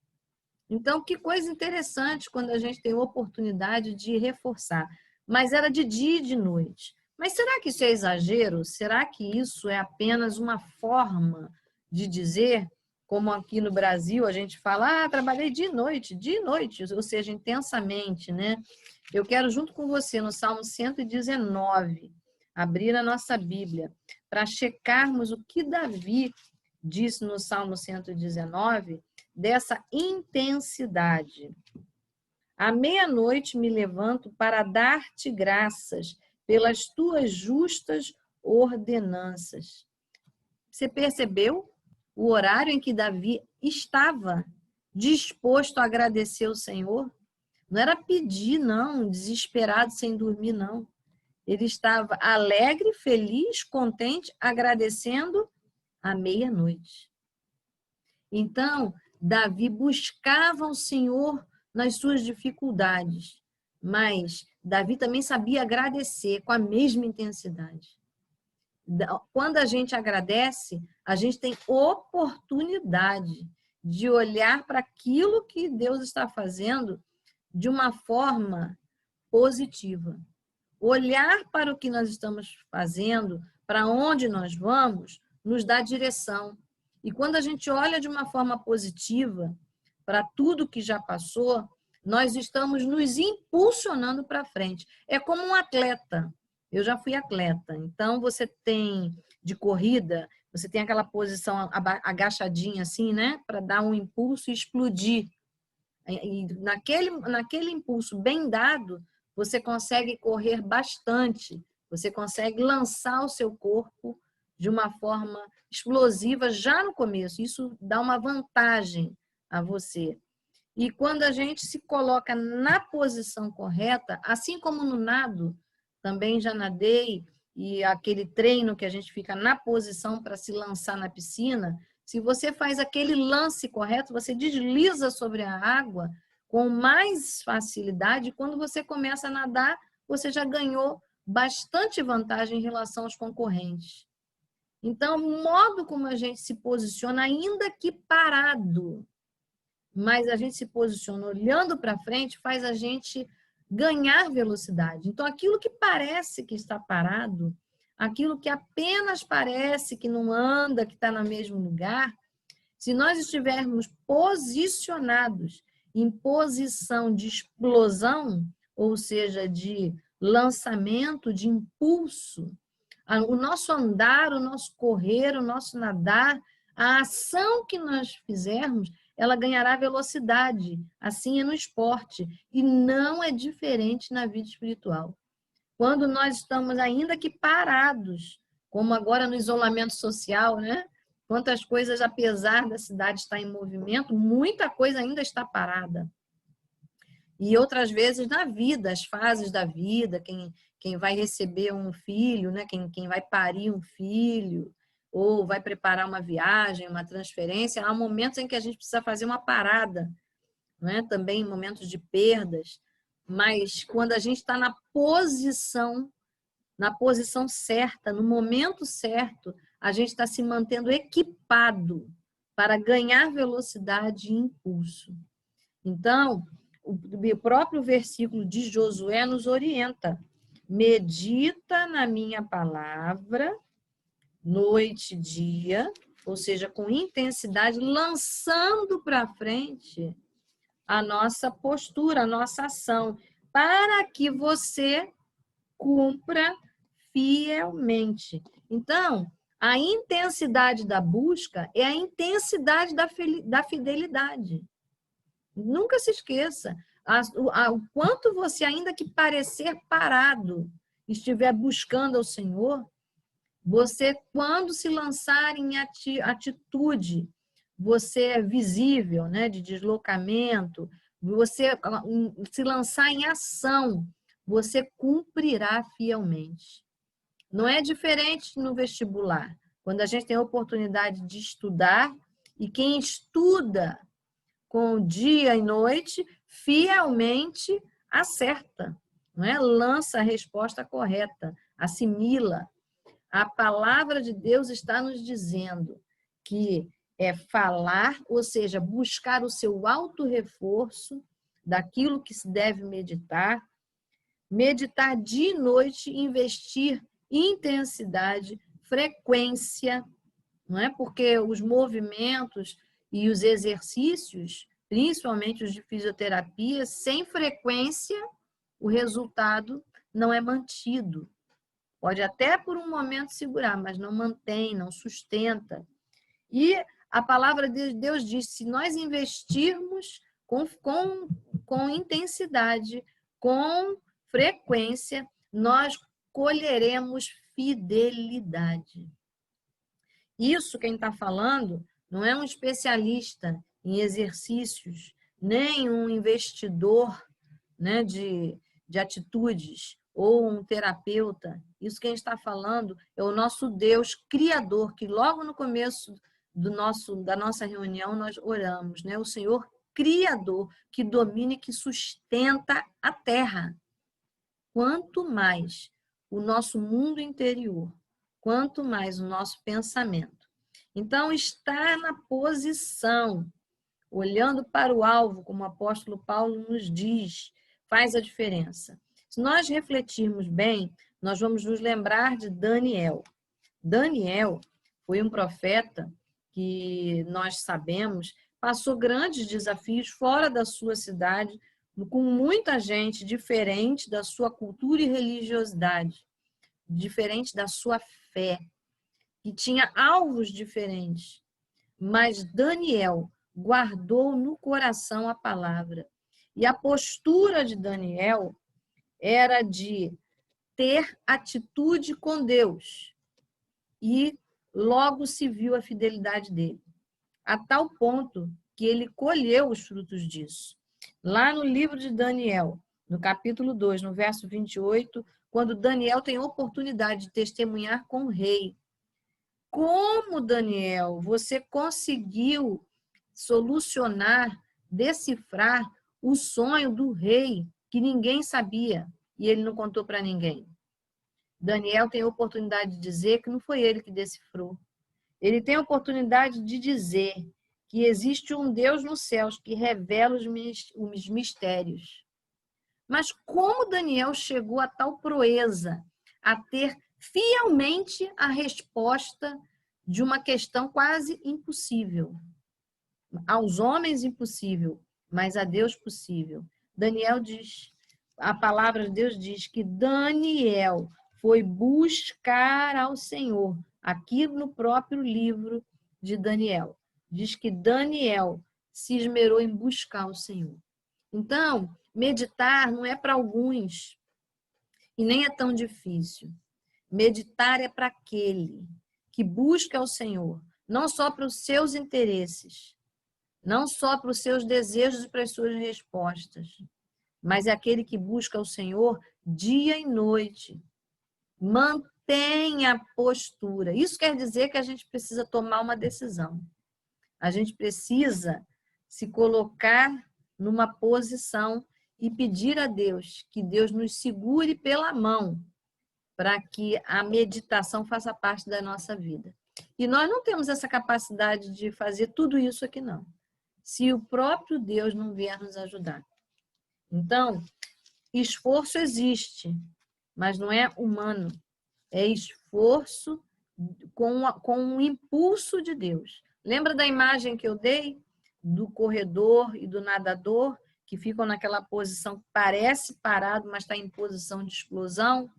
Speaker 2: Então, que coisa interessante quando a gente tem a oportunidade de reforçar. Mas era de dia e de noite. Mas será que isso é exagero? Será que isso é apenas uma forma de dizer, como aqui no Brasil a gente fala, trabalhei dia e noite, ou seja, intensamente, né? Eu quero, junto com você, no Salmo 119, abrir a nossa Bíblia, para checarmos o que Davi disse no Salmo 119, dessa intensidade. À meia-noite me levanto para dar-te graças pelas tuas justas ordenanças. Você percebeu o horário em que Davi estava disposto a agradecer ao Senhor? Não era pedir, não, desesperado, sem dormir, não. Ele estava alegre, feliz, contente, agradecendo à meia-noite. Então, Davi buscava o Senhor nas suas dificuldades, mas Davi também sabia agradecer com a mesma intensidade. Quando a gente agradece, a gente tem oportunidade de olhar para aquilo que Deus está fazendo de uma forma positiva. Olhar para o que nós estamos fazendo, para onde nós vamos, nos dá direção. E quando a gente olha de uma forma positiva para tudo que já passou, nós estamos nos impulsionando para frente. É como um atleta. Eu já fui atleta. Então, você tem de corrida, você tem aquela posição agachadinha assim, né? Para dar um impulso e explodir. E naquele impulso bem dado, você consegue correr bastante. Você consegue lançar o seu corpo de uma forma explosiva já no começo. Isso dá uma vantagem a você. E quando a gente se coloca na posição correta, assim como no nado, também já nadei, e aquele treino que a gente fica na posição para se lançar na piscina, se você faz aquele lance correto, você desliza sobre a água com mais facilidade. Quando você começa a nadar, você já ganhou bastante vantagem em relação aos concorrentes. Então, o modo como a gente se posiciona, ainda que parado, mas a gente se posiciona olhando para frente, faz a gente ganhar velocidade. Então, aquilo que parece que está parado, aquilo que apenas parece que não anda, que está no mesmo lugar, se nós estivermos posicionados em posição de explosão, ou seja, de lançamento, de impulso, o nosso andar, o nosso correr, o nosso nadar, a ação que nós fizermos, ela ganhará velocidade. Assim é no esporte. E não é diferente na vida espiritual. Quando nós estamos ainda que parados, como agora no isolamento social, né? Quantas coisas, apesar da cidade estar em movimento, muita coisa ainda está parada. E outras vezes na vida, as fases da vida, quem vai receber um filho, né? Quem vai parir um filho, ou vai preparar uma viagem, uma transferência, há momentos em que a gente precisa fazer uma parada, né? Também momentos de perdas, mas quando a gente está na posição certa, no momento certo, a gente está se mantendo equipado para ganhar velocidade e impulso. Então, o próprio versículo de Josué nos orienta: medita na minha palavra, noite e dia, ou seja, com intensidade, lançando para frente a nossa postura, a nossa ação, para que você cumpra fielmente. Então, a intensidade da busca é a intensidade da fidelidade. Nunca se esqueça, o quanto você, ainda que parecer parado, estiver buscando ao Senhor, você, quando se lançar em atitude, você é visível, né, de deslocamento, você se lançar em ação, você cumprirá fielmente. Não é diferente no vestibular, quando a gente tem a oportunidade de estudar, e quem estuda com dia e noite, fielmente acerta, não é? Lança a resposta correta, assimila. A palavra de Deus está nos dizendo que é falar, ou seja, buscar o seu auto-reforço daquilo que se deve meditar, meditar dia e noite, investir intensidade, frequência, não é? Porque os movimentos e os exercícios, principalmente os de fisioterapia, sem frequência, o resultado não é mantido. Pode até por um momento segurar, mas não mantém, não sustenta. E a palavra de Deus diz, se nós investirmos com intensidade, com frequência, nós colheremos fidelidade. Isso quem está falando não é um especialista em exercícios, nem um investidor, né, de atitudes, ou um terapeuta. Isso quem está falando é o nosso Deus Criador, que logo no começo da nossa reunião nós oramos, né? O Senhor Criador, que domina e que sustenta a terra. Quanto mais o nosso mundo interior, quanto mais o nosso pensamento. Então, estar na posição, olhando para o alvo, como o apóstolo Paulo nos diz, faz a diferença. Se nós refletirmos bem, nós vamos nos lembrar de Daniel. Daniel foi um profeta que nós sabemos, passou grandes desafios fora da sua cidade, com muita gente diferente da sua cultura e religiosidade, diferente da sua fé, que tinha alvos diferentes. Mas Daniel guardou no coração a palavra. E a postura de Daniel era de ter atitude com Deus. E logo se viu a fidelidade dele, a tal ponto que ele colheu os frutos disso. Lá no livro de Daniel, no capítulo 2, no verso 28, quando Daniel tem a oportunidade de testemunhar com o rei. Como, Daniel, você conseguiu solucionar, decifrar o sonho do rei, que ninguém sabia, e ele não contou para ninguém? Daniel tem a oportunidade de dizer que não foi ele que decifrou. Ele tem a oportunidade de dizer que existe um Deus nos céus que revela os mistérios. Mas como Daniel chegou a tal proeza, a ter fielmente a resposta de uma questão quase impossível? Aos homens impossível, mas a Deus possível. Daniel diz, a palavra de Deus diz que Daniel foi buscar ao Senhor, aqui no próprio livro de Daniel. Diz que Daniel se esmerou em buscar o Senhor. Então, meditar não é para alguns e nem é tão difícil. Meditar é para aquele que busca o Senhor, não só para os seus interesses, não só para os seus desejos e para as suas respostas, mas é aquele que busca o Senhor dia e noite. Mantenha a postura. Isso quer dizer que a gente precisa tomar uma decisão. A gente precisa se colocar numa posição e pedir a Deus que Deus nos segure pela mão para que a meditação faça parte da nossa vida. E nós não temos essa capacidade de fazer tudo isso aqui, não, se o próprio Deus não vier nos ajudar. Então, esforço existe, mas não é humano. É esforço com o impulso de Deus. Lembra da imagem que eu dei do corredor e do nadador que ficam naquela posição que parece parado, mas está em posição de explosão?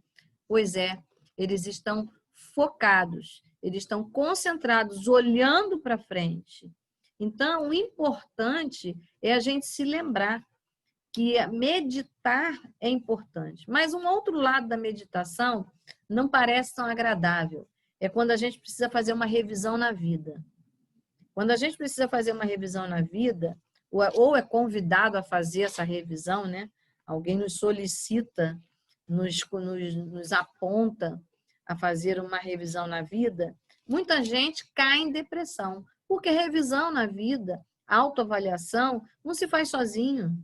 Speaker 2: Pois é, eles estão focados, eles estão concentrados, olhando para frente. Então, o importante é a gente se lembrar que meditar é importante. Mas um outro lado da meditação não parece tão agradável. É quando a gente precisa fazer uma revisão na vida. Quando a gente precisa fazer uma revisão na vida, ou é convidado a fazer essa revisão, né? Alguém nos solicita, nos aponta a fazer uma revisão na vida, muita gente cai em depressão, porque revisão na vida, autoavaliação, não se faz sozinho.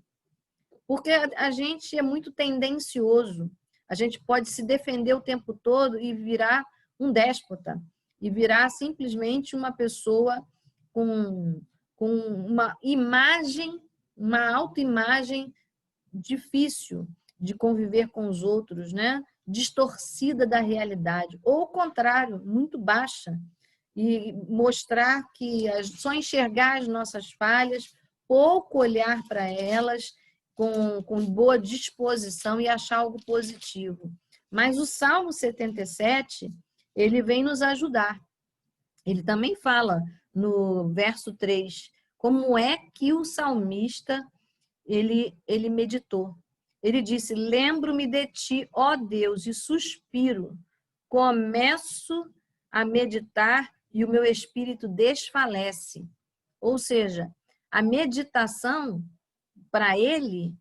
Speaker 2: Porque a gente é muito tendencioso. A gente pode se defender o tempo todo e virar um déspota. E virar simplesmente uma pessoa com uma imagem, uma autoimagem difícil de conviver com os outros, né? Distorcida da realidade. Ou o contrário, muito baixa. E mostrar que só enxergar as nossas falhas, pouco olhar para elas com boa disposição e achar algo positivo. Mas o Salmo 77, ele vem nos ajudar. Ele também fala no verso 3, como é que o salmista ele meditou. Ele disse: lembro-me de ti, ó Deus, e suspiro. Começo a meditar e o meu espírito desfalece. Ou seja, a meditação, para ele,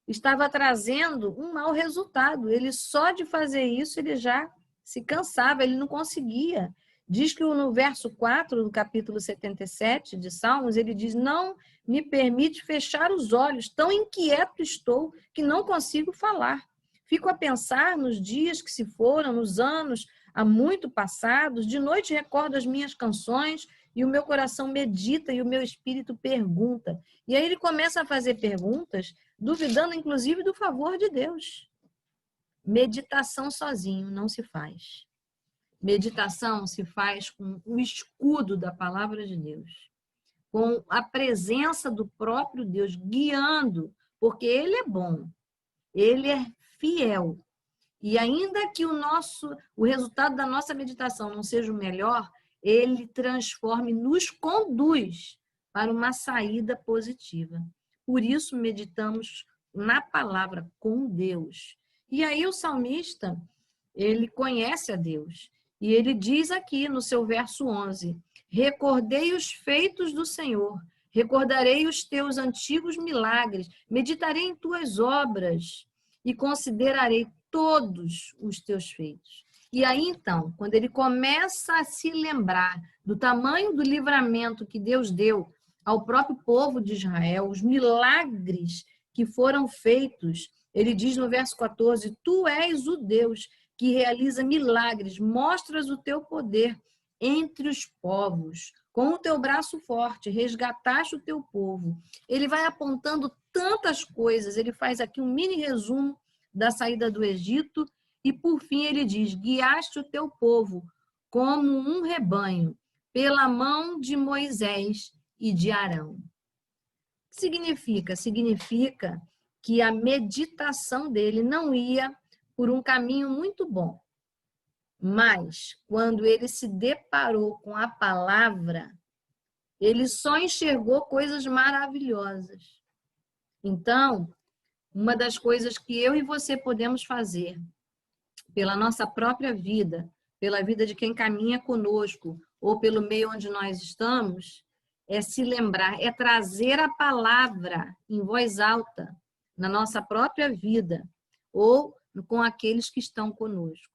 Speaker 2: estava trazendo um mau resultado. Ele só de fazer isso, ele já se cansava, ele não conseguia. Diz que no verso 4 do capítulo 77 de Salmos, ele diz: não me permite fechar os olhos, tão inquieto estou que não consigo falar. Fico a pensar nos dias que se foram, nos anos há muito passados, de noite recordo as minhas canções e o meu coração medita e o meu espírito pergunta. E aí ele começa a fazer perguntas, duvidando inclusive do favor de Deus. Meditação sozinho não se faz. Meditação se faz com o escudo da palavra de Deus, com a presença do próprio Deus guiando, porque Ele é bom, Ele é fiel. E ainda que o resultado da nossa meditação não seja o melhor, Ele transforma e nos conduz para uma saída positiva. Por isso meditamos na palavra com Deus. E aí o salmista, ele conhece a Deus. E ele diz aqui no seu verso 11, recordei os feitos do Senhor, recordarei os teus antigos milagres, meditarei em tuas obras e considerarei todos os teus feitos. E aí, então, quando ele começa a se lembrar do tamanho do livramento que Deus deu ao próprio povo de Israel, os milagres que foram feitos, ele diz no verso 14, tu és o Deus que realiza milagres, mostras o teu poder entre os povos. Com o teu braço forte, resgataste o teu povo. Ele vai apontando tantas coisas, ele faz aqui um mini resumo da saída do Egito e, por fim, ele diz, guiaste o teu povo como um rebanho, pela mão de Moisés e de Arão. O que significa? Significa que a meditação dele não ia por um caminho muito bom. Mas, quando ele se deparou com a palavra, ele só enxergou coisas maravilhosas. Então, uma das coisas que eu e você podemos fazer pela nossa própria vida, pela vida de quem caminha conosco, ou pelo meio onde nós estamos, é se lembrar, é trazer a palavra em voz alta na nossa própria vida, ou com aqueles que estão conosco.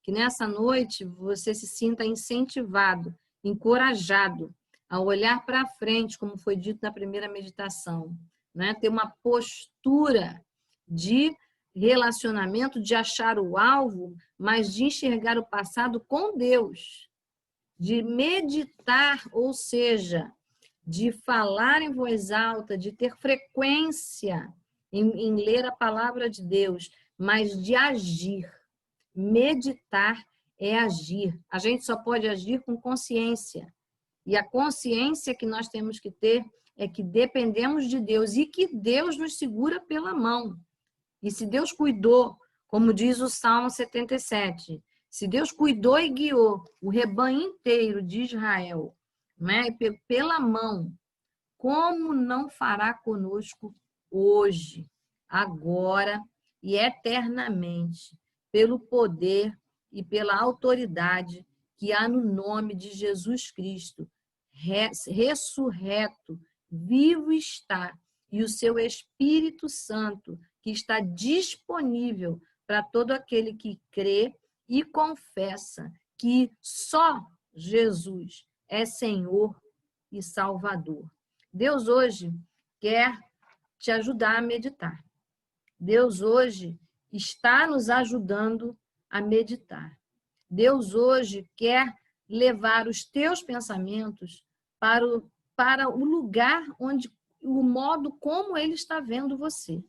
Speaker 2: Que nessa noite você se sinta incentivado, encorajado a olhar para frente, como foi dito na primeira meditação, né? Ter uma postura de relacionamento, de achar o alvo, mas de enxergar o passado com Deus, de meditar, ou seja, de falar em voz alta, de ter frequência em ler a palavra de Deus, mas de agir. Meditar é agir. A gente só pode agir com consciência. E a consciência que nós temos que ter é que dependemos de Deus e que Deus nos segura pela mão. E se Deus cuidou, como diz o Salmo 77, se Deus cuidou e guiou o rebanho inteiro de Israel, né, pela mão, como não fará conosco hoje, agora e eternamente, pelo poder e pela autoridade que há no nome de Jesus Cristo, ressurreto vivo está, e o seu Espírito Santo, que está disponível para todo aquele que crê e confessa que só Jesus é Senhor e Salvador. Deus hoje quer te ajudar a meditar. Deus hoje está nos ajudando a meditar. Deus hoje quer levar os teus pensamentos para o lugar onde, o modo como Ele está vendo você,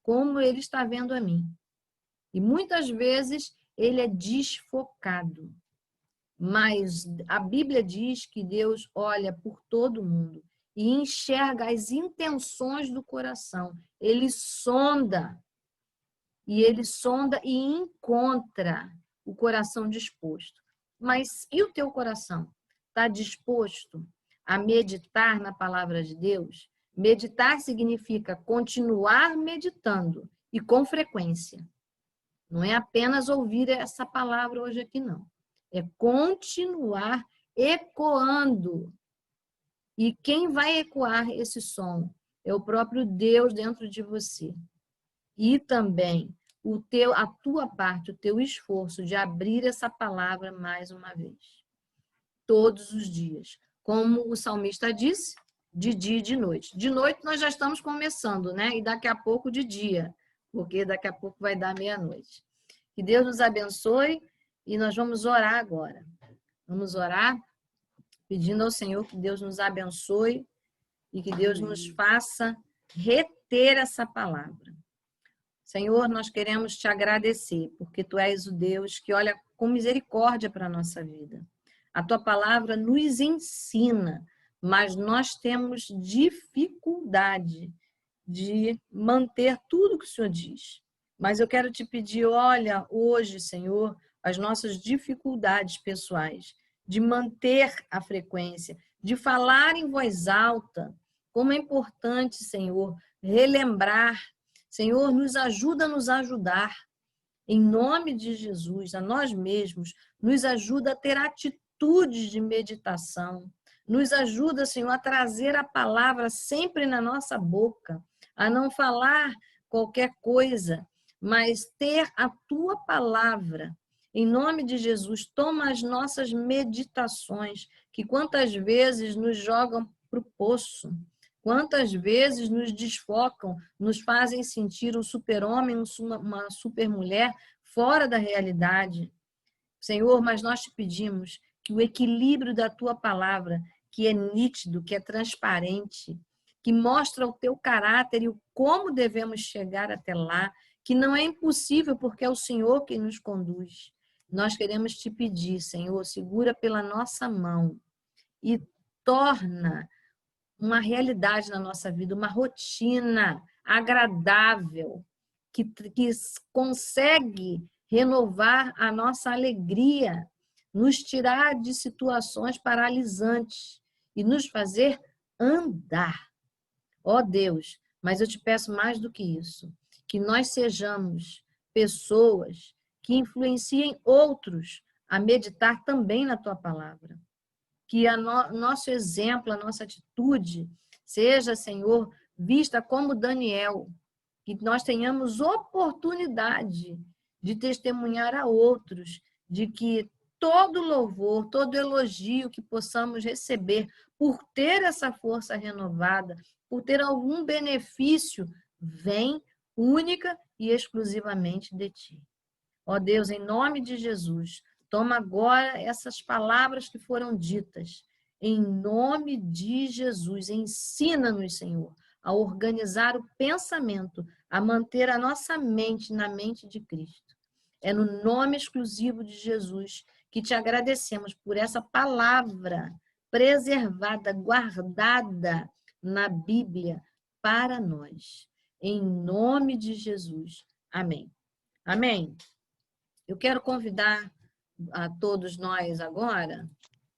Speaker 2: como Ele está vendo a mim. E muitas vezes Ele é desfocado. Mas a Bíblia diz que Deus olha por todo mundo e enxerga as intenções do coração. Ele sonda e encontra o coração disposto. Mas e o teu coração? Está disposto a meditar na palavra de Deus? Meditar significa continuar meditando e com frequência. Não é apenas ouvir essa palavra hoje aqui, não. É continuar ecoando. E quem vai ecoar esse som é o próprio Deus dentro de você. E também a tua parte, o teu esforço de abrir essa palavra mais uma vez. Todos os dias. Como o salmista disse, de dia e de noite. De noite nós já estamos começando, né? E daqui a pouco de dia, porque daqui a pouco vai dar meia-noite. Que Deus nos abençoe e nós vamos orar agora. Vamos orar pedindo ao Senhor que Deus nos abençoe e que Deus nos faça reter essa palavra. Senhor, nós queremos te agradecer, porque tu és o Deus que olha com misericórdia para a nossa vida. A tua palavra nos ensina, mas nós temos dificuldade de manter tudo que o Senhor diz. Mas eu quero te pedir, olha, hoje, Senhor, as nossas dificuldades pessoais, de manter a frequência, de falar em voz alta, como é importante, Senhor, relembrar. Senhor, nos ajuda a nos ajudar. Em nome de Jesus, a nós mesmos, nos ajuda a ter atitudes de meditação. Nos ajuda, Senhor, a trazer a palavra sempre na nossa boca, a não falar qualquer coisa, mas ter a tua palavra. Em nome de Jesus, toma as nossas meditações, que quantas vezes nos jogam para o poço, quantas vezes nos desfocam, nos fazem sentir um super-homem, uma super-mulher fora da realidade. Senhor, mas nós te pedimos que o equilíbrio da tua palavra, que é nítido, que é transparente, que mostra o teu caráter e o como devemos chegar até lá, que não é impossível porque é o Senhor quem nos conduz. Nós queremos te pedir, Senhor, segura pela nossa mão e torna uma realidade na nossa vida, uma rotina agradável, que consegue renovar a nossa alegria, nos tirar de situações paralisantes e nos fazer andar. Ó Deus, mas eu te peço mais do que isso, que nós sejamos pessoas que influenciem outros a meditar também na tua palavra. Que nosso exemplo, a nossa atitude seja, Senhor, vista como Daniel, que nós tenhamos oportunidade de testemunhar a outros, de que todo louvor, todo elogio que possamos receber por ter essa força renovada, por ter algum benefício, vem única e exclusivamente de ti. Ó Deus, em nome de Jesus, toma agora essas palavras que foram ditas. Em nome de Jesus, ensina-nos, Senhor, a organizar o pensamento, a manter a nossa mente na mente de Cristo. É no nome exclusivo de Jesus que te agradecemos por essa palavra preservada, guardada na Bíblia para nós. Em nome de Jesus. Amém. Amém. Eu quero convidar a todos nós agora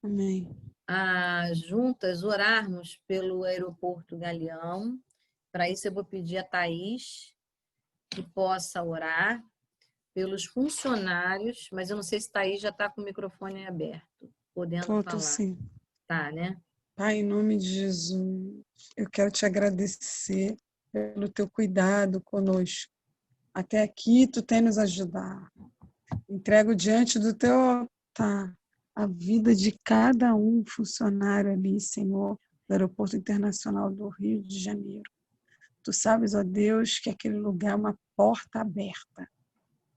Speaker 7: Amém.
Speaker 2: a juntas orarmos pelo aeroporto Galeão. Para isso eu vou pedir a Thaís que possa orar pelos funcionários, mas eu não sei se Thaís já está com o microfone aberto, podendo falar.
Speaker 7: Sim.
Speaker 2: Tá, né?
Speaker 7: Pai, em nome de Jesus, eu quero te agradecer pelo teu cuidado conosco. Até aqui tu tem nos ajudado. Entrego diante do teu altar a vida de cada um funcionário ali, Senhor, do Aeroporto Internacional do Rio de Janeiro. Tu sabes, ó Deus, que aquele lugar é uma porta aberta.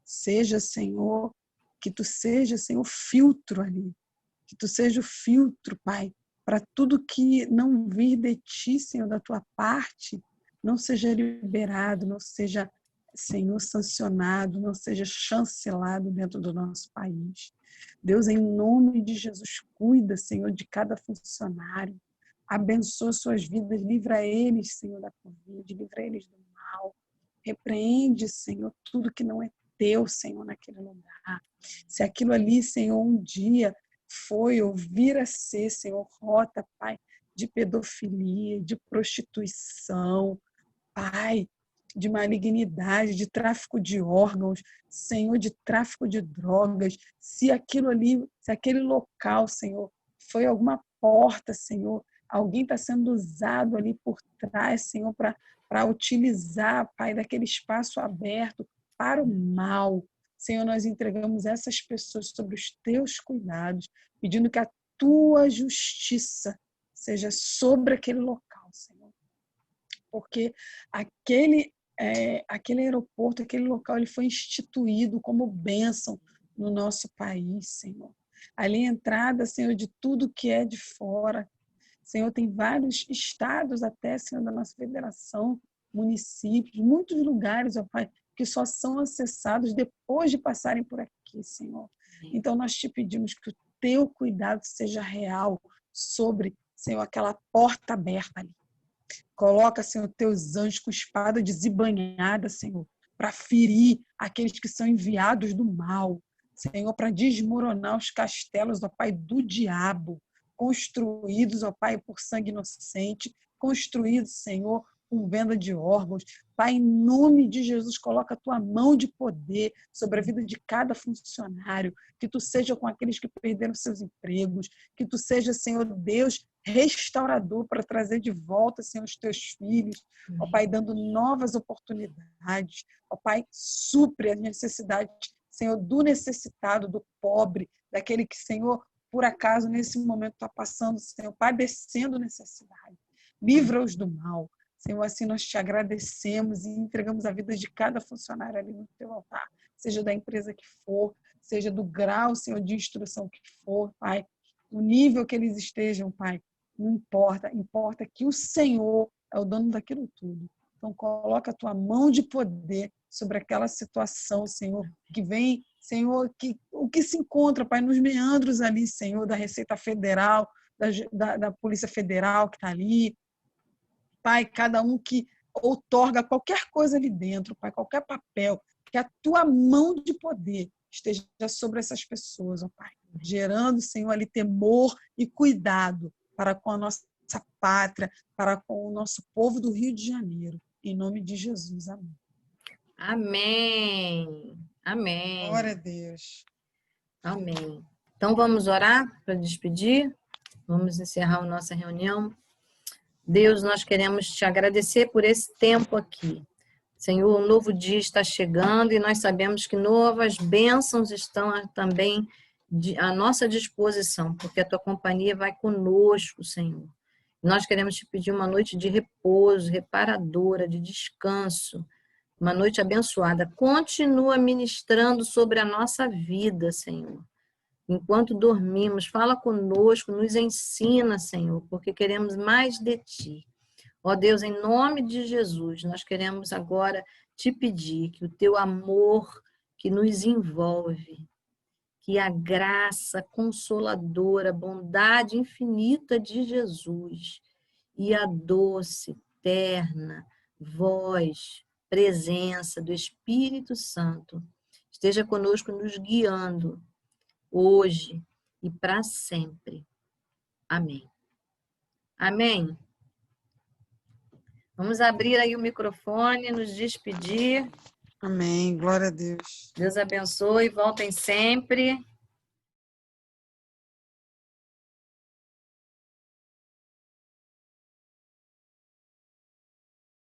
Speaker 7: Seja, Senhor, que tu seja, Senhor, filtro ali. Que tu seja o filtro, Pai, para tudo que não vir de ti, Senhor, da tua parte, não seja liberado, não seja, Senhor, sancionado, não seja chancelado dentro do nosso país. Deus, em nome de Jesus, cuida, Senhor, de cada funcionário. Abençoa suas vidas, livra eles, Senhor, da Covid, livra eles do mal. Repreende, Senhor, tudo que não é teu, Senhor, naquele lugar. Se aquilo ali, Senhor, um dia foi ou vir a ser, Senhor, rota, Pai, de pedofilia, de prostituição, Pai, de malignidade, de tráfico de órgãos, Senhor, de tráfico de drogas, se aquilo ali, se aquele local, Senhor, foi alguma porta, Senhor, alguém está sendo usado ali por trás, Senhor, para utilizar, Pai, daquele espaço aberto para o mal. Senhor, nós entregamos essas pessoas sobre os teus cuidados, pedindo que a tua justiça seja sobre aquele local, Senhor. Porque aquele aeroporto, aquele local, ele foi instituído como bênção no nosso país, Senhor. Ali a entrada, Senhor, de tudo que é de fora. Senhor, tem vários estados até, Senhor, da nossa federação, municípios, muitos lugares, ó Pai, que só são acessados depois de passarem por aqui, Senhor. Então, nós te pedimos que o teu cuidado seja real sobre, Senhor, aquela porta aberta ali. Coloca, Senhor, teus anjos com espada desembainhada, Senhor, para ferir aqueles que são enviados do mal. Senhor, para desmoronar os castelos, ó Pai, do diabo, construídos, ó Pai, por sangue inocente, construídos, Senhor, com venda de órgãos. Pai, em nome de Jesus, coloca a tua mão de poder sobre a vida de cada funcionário, que tu seja com aqueles que perderam seus empregos, que tu seja, Senhor Deus, restaurador para trazer de volta, Senhor, os teus filhos, ó Pai, dando novas oportunidades, ó Pai, supre as necessidades, Senhor, do necessitado, do pobre, daquele que, Senhor, por acaso, nesse momento está passando, Senhor, padecendo necessidade. Livra-os do mal. Senhor, assim nós te agradecemos e entregamos a vida de cada funcionário ali no teu altar, seja da empresa que for, seja do grau, Senhor, de instrução que for, Pai, o nível que eles estejam, Pai, não importa, importa que o Senhor é o dono daquilo tudo. Então, coloca a tua mão de poder sobre aquela situação, Senhor, que vem, Senhor, o que se encontra, Pai, nos meandros ali, Senhor, da Receita Federal, da Polícia Federal que está ali, Pai, cada um que outorga qualquer coisa ali dentro, Pai, qualquer papel, que a tua mão de poder esteja sobre essas pessoas, ó Pai, gerando, Senhor, ali temor e cuidado para com a nossa pátria, para com o nosso povo do Rio de Janeiro. Em nome de Jesus, amém.
Speaker 2: Amém. Amém.
Speaker 7: Glória a Deus.
Speaker 2: Amém. Então, vamos orar para despedir? Vamos encerrar a nossa reunião. Deus, nós queremos te agradecer por esse tempo aqui. Senhor, um novo dia está chegando e nós sabemos que novas bênçãos estão também à nossa disposição, porque a tua companhia vai conosco, Senhor. Nós queremos te pedir uma noite de repouso, reparadora, de descanso, uma noite abençoada. Continua ministrando sobre a nossa vida, Senhor. Enquanto dormimos, fala conosco, nos ensina, Senhor, porque queremos mais de Ti. Ó Deus, em nome de Jesus, nós queremos agora te pedir que o Teu amor que nos envolve, que a graça consoladora, bondade infinita de Jesus e a doce, terna voz, presença do Espírito Santo esteja conosco nos guiando, hoje e para sempre. Amém. Amém. Vamos abrir aí o microfone, nos despedir.
Speaker 7: Amém. Glória a Deus.
Speaker 2: Deus abençoe, voltem sempre.